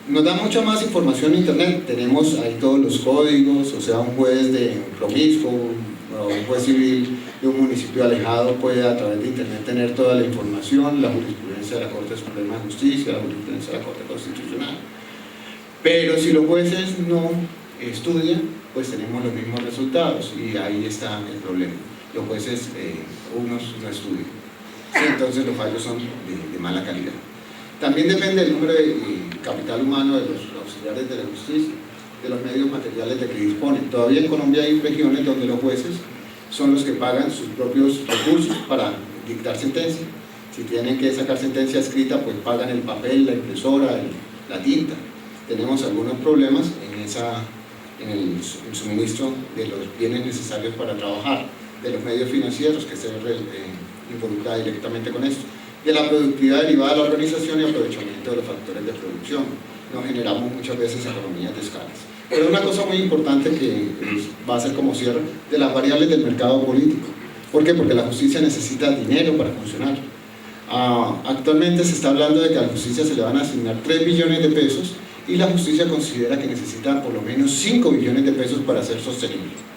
Nos da mucha más información en Internet, tenemos ahí todos los códigos, o sea, un juez de Promisco o un juez civil de un municipio alejado puede a través de Internet tener toda la información, la jurisprudencia de la Corte Suprema de Justicia, la jurisprudencia de la Corte Constitucional. Pero si los jueces no estudian, pues tenemos los mismos resultados y ahí está el problema. Los jueces, unos no estudian, sí, entonces los fallos son de mala calidad. También depende del número de capital humano de los auxiliares de la justicia, de los medios materiales de que disponen. Todavía en Colombia hay regiones donde los jueces son los que pagan sus propios recursos para dictar sentencia. Si tienen que sacar sentencia escrita, pues pagan el papel, la impresora, la tinta. Tenemos algunos problemas en el suministro de los bienes necesarios para trabajar, de los medios financieros que se involucra directamente con esto, de la productividad derivada de la organización y aprovechamiento de los factores de producción. No generamos muchas veces economías de escalas. Pero una cosa muy importante que va a ser como cierre, de las variables del mercado político. ¿Por qué? Porque la justicia necesita dinero para funcionar. Actualmente se está hablando de que a la justicia se le van a asignar 3 billones de pesos y la justicia considera que necesita por lo menos 5 billones de pesos para ser sostenible.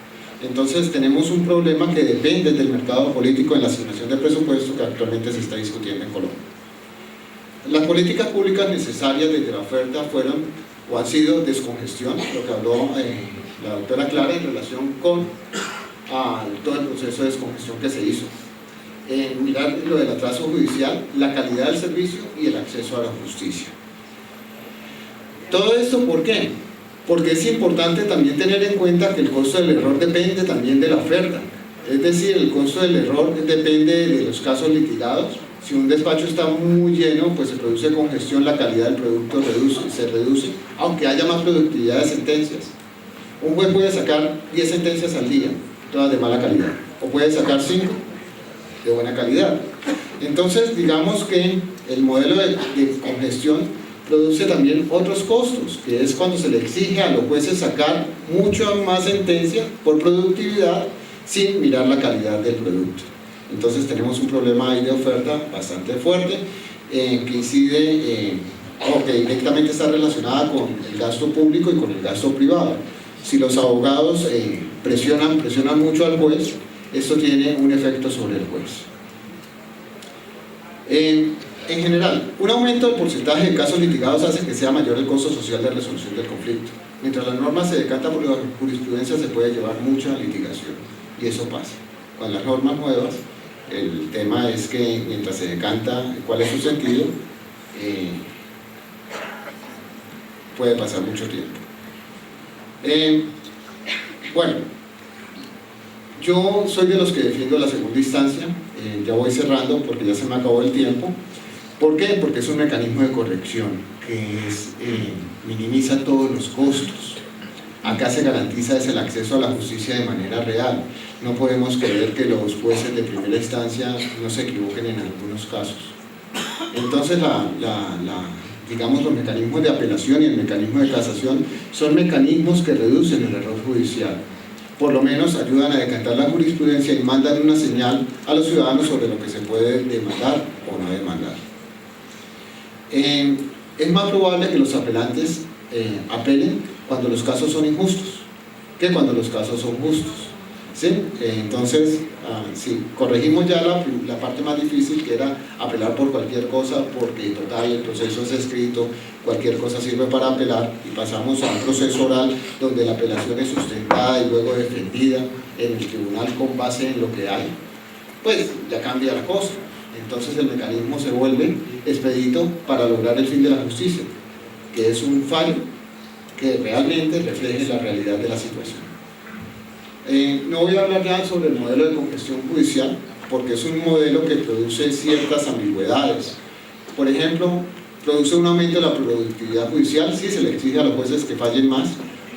Entonces tenemos un problema que depende del mercado político en la asignación de presupuesto que actualmente se está discutiendo en Colombia. Las políticas públicas necesarias desde la oferta fueron o han sido descongestión, lo que habló la doctora Clara en relación con todo el proceso de descongestión que se hizo. Mirar lo del atraso judicial, la calidad del servicio y el acceso a la justicia. Todo esto, ¿por qué? Porque es importante también tener en cuenta que el costo del error depende también de la oferta. Es decir, el costo del error depende de los casos litigados. Si un despacho está muy lleno, pues se produce congestión, la calidad del producto se reduce, aunque haya más productividad de sentencias. Un juez puede sacar 10 sentencias al día, todas de mala calidad, o puede sacar 5 de buena calidad. Entonces, digamos que el modelo de congestión produce también otros costos, que es cuando se le exige a los jueces sacar mucho más sentencia por productividad sin mirar la calidad del producto. Entonces tenemos un problema ahí de oferta bastante fuerte que incide o que directamente está relacionada con el gasto público y con el gasto privado. Si los abogados presionan mucho al juez, esto tiene un efecto sobre el juez. En general, un aumento del porcentaje de casos litigados hace que sea mayor el costo social de resolución del conflicto. Mientras la norma se decanta por la jurisprudencia, se puede llevar mucha litigación, y eso pasa. Con las normas nuevas, el tema es que mientras se decanta cuál es su sentido, puede pasar mucho tiempo. Bueno, yo soy de los que defiendo la segunda instancia. Ya voy cerrando porque ya se me acabó el tiempo. ¿Por qué? Porque es un mecanismo de corrección que minimiza todos los costos. Acá se garantiza el acceso a la justicia de manera real. No podemos creer que los jueces de primera instancia no se equivoquen en algunos casos. Entonces, digamos, los mecanismos de apelación y el mecanismo de casación son mecanismos que reducen el error judicial. Por lo menos ayudan a decantar la jurisprudencia y mandan una señal a los ciudadanos sobre lo que se puede demandar o no demandar. Es más probable que los apelantes apelen cuando los casos son injustos que cuando los casos son justos, ¿sí? Entonces, sí, corregimos ya la parte más difícil, que era apelar por cualquier cosa, porque total, el proceso es escrito, cualquier cosa sirve para apelar, y pasamos a un proceso oral donde la apelación es sustentada y luego defendida en el tribunal con base en lo que hay. Pues ya cambia la cosa. Entonces el mecanismo se vuelve expedito para lograr el fin de la justicia, que es un fallo que realmente refleje la realidad de la situación. No voy a hablar ya sobre el modelo de congestión judicial, porque es un modelo que produce ciertas ambigüedades. Por ejemplo, produce un aumento de la productividad judicial, sí se le exige a los jueces que fallen más,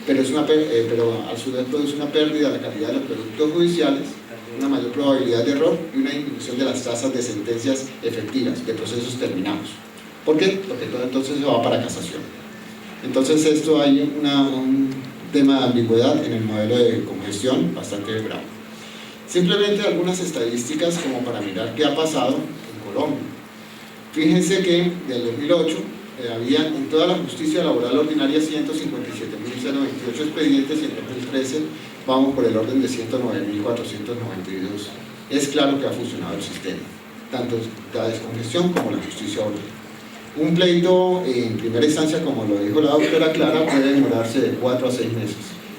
pero a su vez produce una pérdida de la calidad de los productos judiciales, una mayor probabilidad de error y una disminución de las tasas de sentencias efectivas, de procesos terminados. ¿Por qué? Porque todo entonces se va para casación. Entonces esto hay un tema de ambigüedad en el modelo de congestión bastante bravo. Simplemente algunas estadísticas como para mirar qué ha pasado en Colombia. Fíjense que del 2008 había en toda la justicia laboral ordinaria 157.028 expedientes y en 2013 vamos por el orden de 109.492. Es claro que ha funcionado el sistema, tanto la descongestión como la justicia oral. Un pleito en primera instancia, como lo dijo la doctora Clara, puede demorarse de 4 a 6 meses.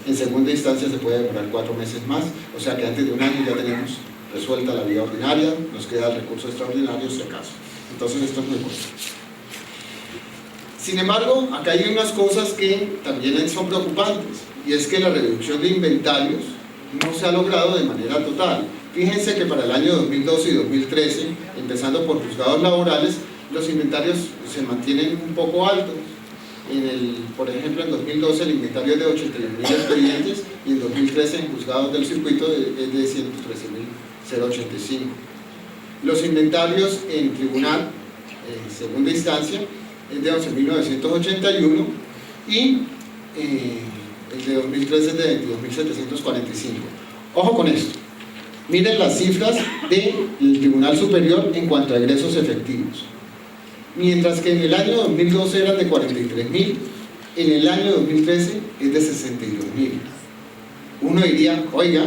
En segunda instancia se puede demorar 4 meses más, o sea que antes de un año ya tenemos resuelta la vía ordinaria, nos queda el recurso extraordinario si acaso. Entonces esto es muy bueno. Sin embargo, acá hay unas cosas que también son preocupantes, y es que la reducción de inventarios no se ha logrado de manera total. Fíjense que para el año 2012 y 2013, empezando por juzgados laborales, los inventarios se mantienen un poco altos. Por ejemplo, en 2012 el inventario es de 81.000 expedientes y en 2013 en juzgados del circuito es de 113.085. Los inventarios en tribunal, en segunda instancia, es de 11.981 y el de 2013 es de 22.745. Ojo con esto. Miren las cifras del Tribunal Superior en cuanto a egresos efectivos. Mientras que en el año 2012 eran de 43.000, en el año 2013 es de 62.000. Uno diría, oiga,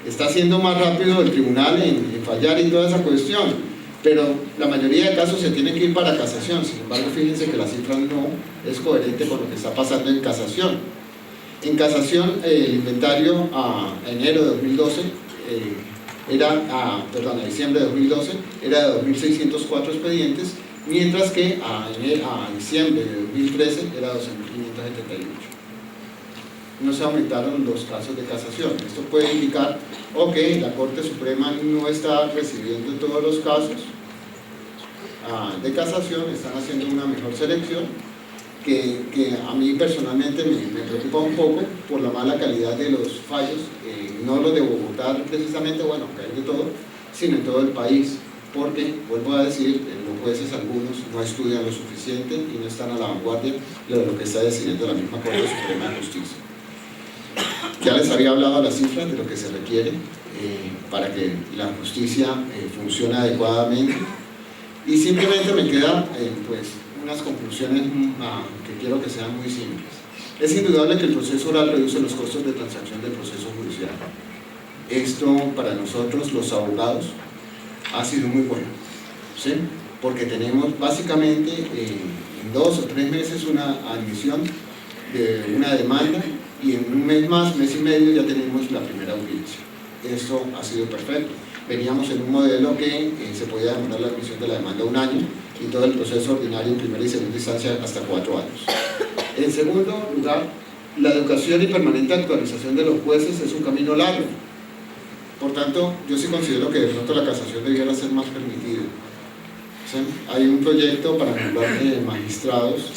está siendo más rápido el tribunal en fallar y toda esa cuestión, pero la mayoría de casos se tienen que ir para casación. Sin embargo, fíjense que la cifra no es coherente con lo que está pasando en casación. En casación, el inventario a enero de 2012 a diciembre de 2012 era de 2.604 expedientes, mientras que a diciembre de 2013 era 12.578. No se aumentaron los casos de casación. Esto puede indicar, ok, la Corte Suprema no está recibiendo todos los casos de casación, están haciendo una mejor selección, que a mí personalmente me preocupa un poco por la mala calidad de los fallos, no los de Bogotá precisamente, bueno, que hay de todo, sino en todo el país, porque, vuelvo a decir, los jueces algunos no estudian lo suficiente y no están a la vanguardia de lo que está decidiendo la misma Corte Suprema de Justicia. Ya les había hablado las cifras de lo que se requiere para que la justicia funcione adecuadamente, y simplemente me quedan unas conclusiones que quiero que sean muy simples. Es indudable que el proceso oral reduce los costos de transacción del proceso judicial. Esto para nosotros los abogados ha sido muy bueno, ¿sí? porque tenemos básicamente en 2 o 3 meses una admisión de una demanda y en un mes más, mes y medio, ya tenemos la primera audiencia. Esto ha sido perfecto. Veníamos en un modelo que se podía demorar la admisión de la demanda 1 año y todo el proceso ordinario en primera y segunda instancia hasta 4 años. En segundo lugar, la educación y permanente actualización de los jueces es un camino largo. Por tanto, yo sí considero que de pronto la casación debiera ser más permitida. ¿Sí? Hay un proyecto para nombrar magistrados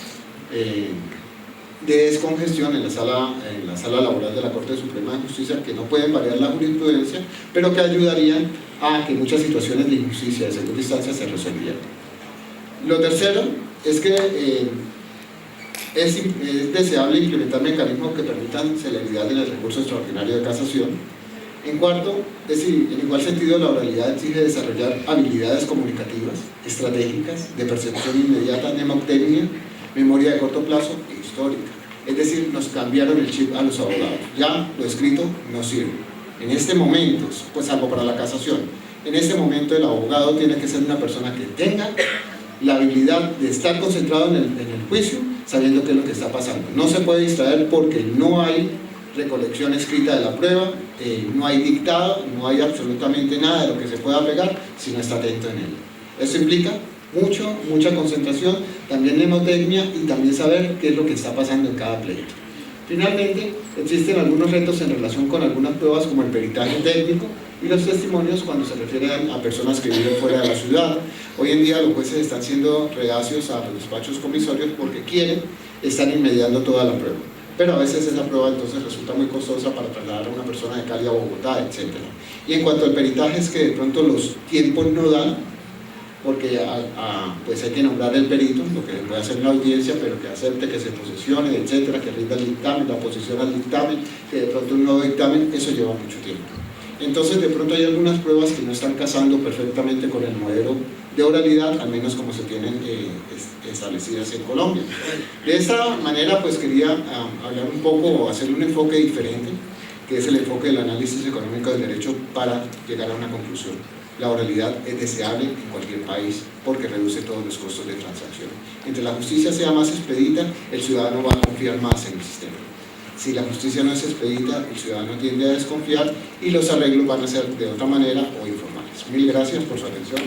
de descongestión en la sala laboral de la Corte Suprema de Justicia, que no pueden variar la jurisprudencia, pero que ayudarían a que muchas situaciones de injusticia de segunda instancia se resolvieran. Lo tercero es que es deseable implementar mecanismos que permitan celeridad en el recurso extraordinario de casación. En cuarto, en igual sentido, la oralidad exige desarrollar habilidades comunicativas, estratégicas, de percepción inmediata, mnemotecnia, memoria de corto plazo e histórica. Es decir, nos cambiaron el chip a los abogados. Ya lo escrito no sirve. En este momento, pues salvo para la casación, en este momento el abogado tiene que ser una persona que tenga la habilidad de estar concentrado en el juicio, sabiendo qué es lo que está pasando. No se puede distraer porque no hay recolección escrita de la prueba, no hay dictado, no hay absolutamente nada de lo que se pueda pegar si no está atento en él. Eso implica mucha concentración, también mnemotecnia y también saber qué es lo que está pasando en cada pleito. Finalmente, existen algunos retos en relación con algunas pruebas como el peritaje técnico y los testimonios cuando se refiere a personas que viven fuera de la ciudad. Hoy en día los jueces están siendo reacios a los despachos comisorios porque están inmediando toda la prueba. Pero a veces esa prueba entonces resulta muy costosa para trasladar a una persona de Cali a Bogotá, etc. Y en cuanto al peritaje es que de pronto los tiempos no dan, porque pues hay que nombrar el perito, lo que puede hacer en la audiencia, pero que acepte, que se posesione, etcétera, que rinda el dictamen, la oposición al dictamen, que de pronto un nuevo dictamen, eso lleva mucho tiempo. Entonces de pronto hay algunas pruebas que no están casando perfectamente con el modelo de oralidad, al menos como se tienen establecidas en Colombia. De esta manera pues quería hablar un poco o hacer un enfoque diferente, que es el enfoque del análisis económico del derecho para llegar a una conclusión. La oralidad es deseable en cualquier país porque reduce todos los costos de transacción. Entre la justicia sea más expedita, el ciudadano va a confiar más en el sistema. Si la justicia no es expedita, el ciudadano tiende a desconfiar y los arreglos van a ser de otra manera o informales. Mil gracias por su atención.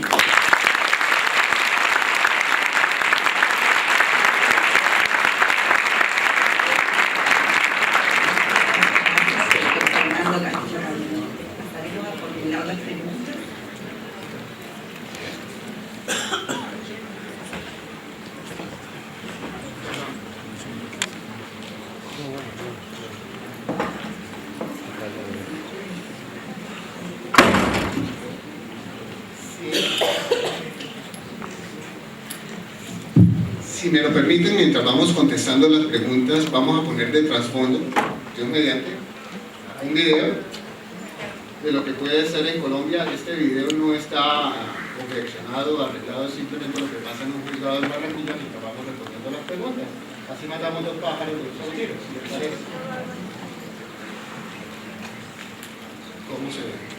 Si me lo permiten, mientras vamos contestando las preguntas, vamos a poner de trasfondo, Dios mediante, un video de lo que puede ser en Colombia. Este video no está confeccionado, arreglado, es simplemente lo que pasa en un juzgado de Barranquilla mientras vamos respondiendo las preguntas. Así matamos 2 pájaros de un solo tiro, si les parece. ¿Cómo se ve?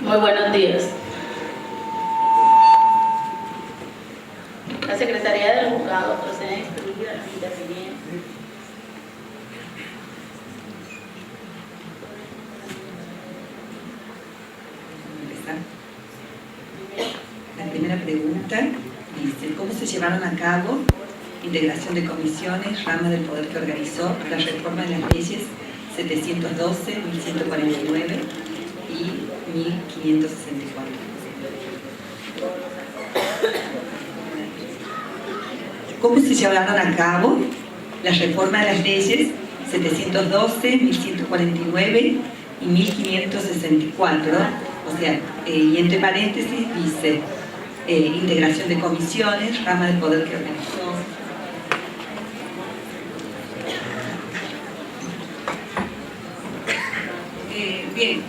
Muy buenos días. La Secretaría del Juzgado procede a instruir a los intervinientes. La primera pregunta dice: ¿cómo se llevaron a cabo integración de comisiones, rama del poder que organizó la reforma de las leyes 712, 1149 y 1564? cómo se llevaron a cabo la reforma de las leyes 712, 1149 y 1564, o sea, y entre paréntesis dice integración de comisiones, rama de poder que organizó. Bien,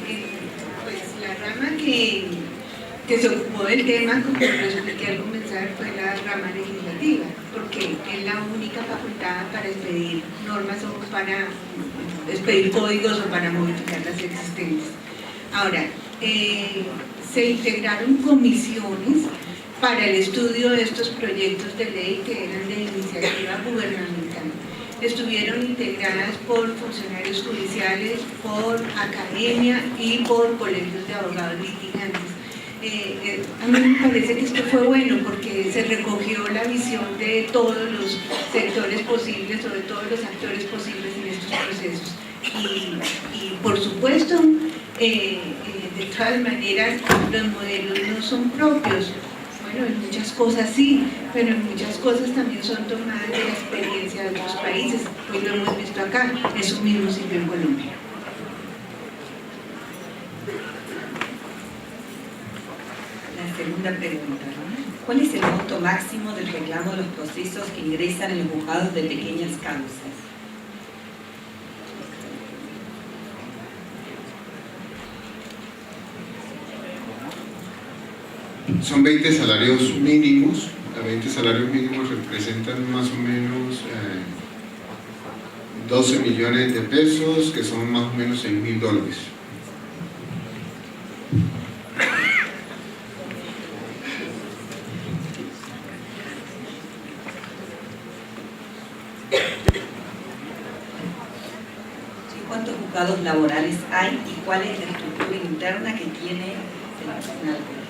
pues la rama que se ocupó del tema, como lo expliqué al comenzar, fue la rama legislativa, porque es la única facultad para expedir normas o para expedir códigos o para modificar las existentes. Ahora, se integraron comisiones para el estudio de estos proyectos de ley que eran de iniciativa gubernamental. Estuvieron integradas por funcionarios judiciales, por academia y por colegios de abogados litigantes. A mí me parece que esto fue bueno porque se recogió la visión de todos los sectores posibles o de todos los actores posibles en estos procesos. Y por supuesto, de todas maneras, los modelos no son propios. Bueno, en muchas cosas sí, pero en muchas cosas también son tomadas de la experiencia de otros países. Pues lo hemos visto acá, eso mismo sirvió en Colombia. La segunda pregunta, ¿no? ¿Cuál es el monto máximo del reclamo de los procesos que ingresan en los juzgados de pequeñas causas? Son 20 salarios mínimos. Los 20 salarios mínimos representan más o menos 12 millones de pesos, que son más o menos $6.000. ¿Cuántos juzgados laborales hay y cuál es la estructura interna que tiene el personal, por ejemplo?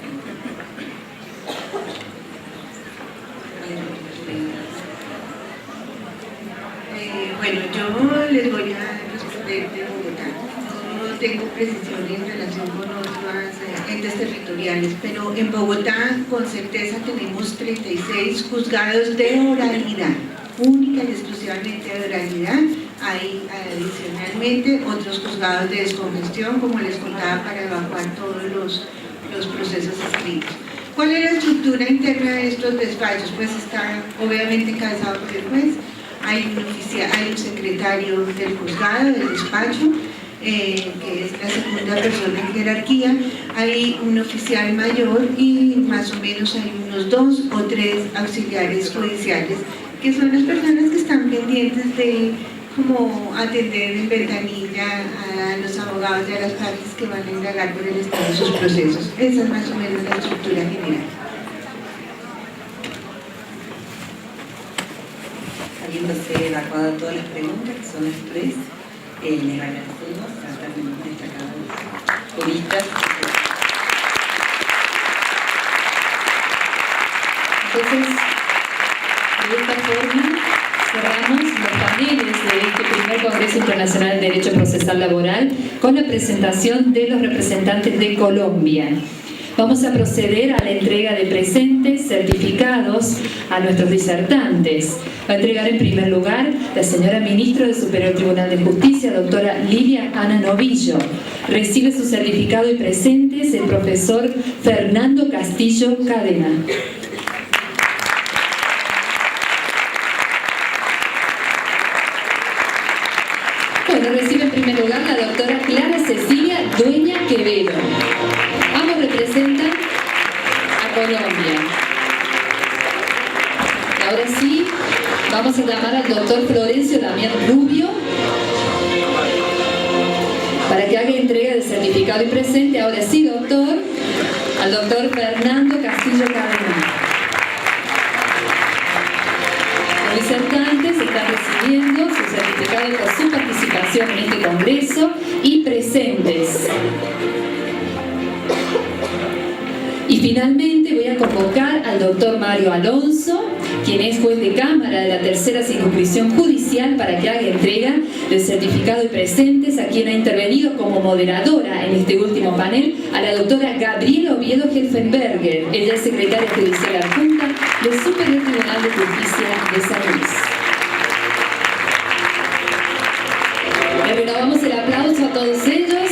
Bueno, yo les voy a responder de Bogotá. No tengo precisión en relación con otros entes territoriales, pero en Bogotá con certeza tenemos 36 juzgados de oralidad, única y exclusivamente de oralidad. Hay adicionalmente otros juzgados de descongestión, como les contaba, para evacuar todos los procesos escritos. ¿Cuál es la estructura interna de estos despachos? Pues está obviamente encabezado por el juez. Hay un secretario del juzgado, del despacho, que es la segunda persona en jerarquía. Hay un oficial mayor y más o menos hay unos 2 o 3 auxiliares judiciales, que son las personas que están pendientes de como atender en ventanilla a los abogados y a las partes que van a indagar por el estado de sus procesos. Esa es más o menos la estructura general. Habiéndose evacuado todas las preguntas, que son las 3, les agradecemos a los destacados juristas. Entonces, de esta forma cerramos los paneles de este primer Congreso Internacional de Derecho Procesal Laboral con la presentación de los representantes de Colombia. Vamos a proceder a la entrega de presentes certificados a nuestros disertantes. Va a entregar en primer lugar la señora Ministra del Superior Tribunal de Justicia, doctora Lidia Ana Novillo. Recibe su certificado y presentes el profesor Fernando Castillo Cadena. Bueno, recibe en primer lugar la doctora Clara Cecilia Dueña Quevedo. Ambos representan a Colombia. Y ahora sí, vamos a llamar al doctor Florencio Damián Rubio para que haga entrega del certificado y presente, ahora sí, doctor, al doctor Fernando Castillo Cadena. Los disertantes están recibiendo su certificado por su participación en este congreso y presentes. Y finalmente voy a convocar al doctor Mario Alonso, quien es juez de cámara de la tercera circunscripción judicial, para que haga entrega del certificado y presentes, a quien ha intervenido como moderadora en este último panel, a la doctora Gabriela Oviedo Helfenberger. Ella es secretaria judicial adjunta del Superior Tribunal de Justicia de San Luis. Le renovamos el aplauso a todos ellos.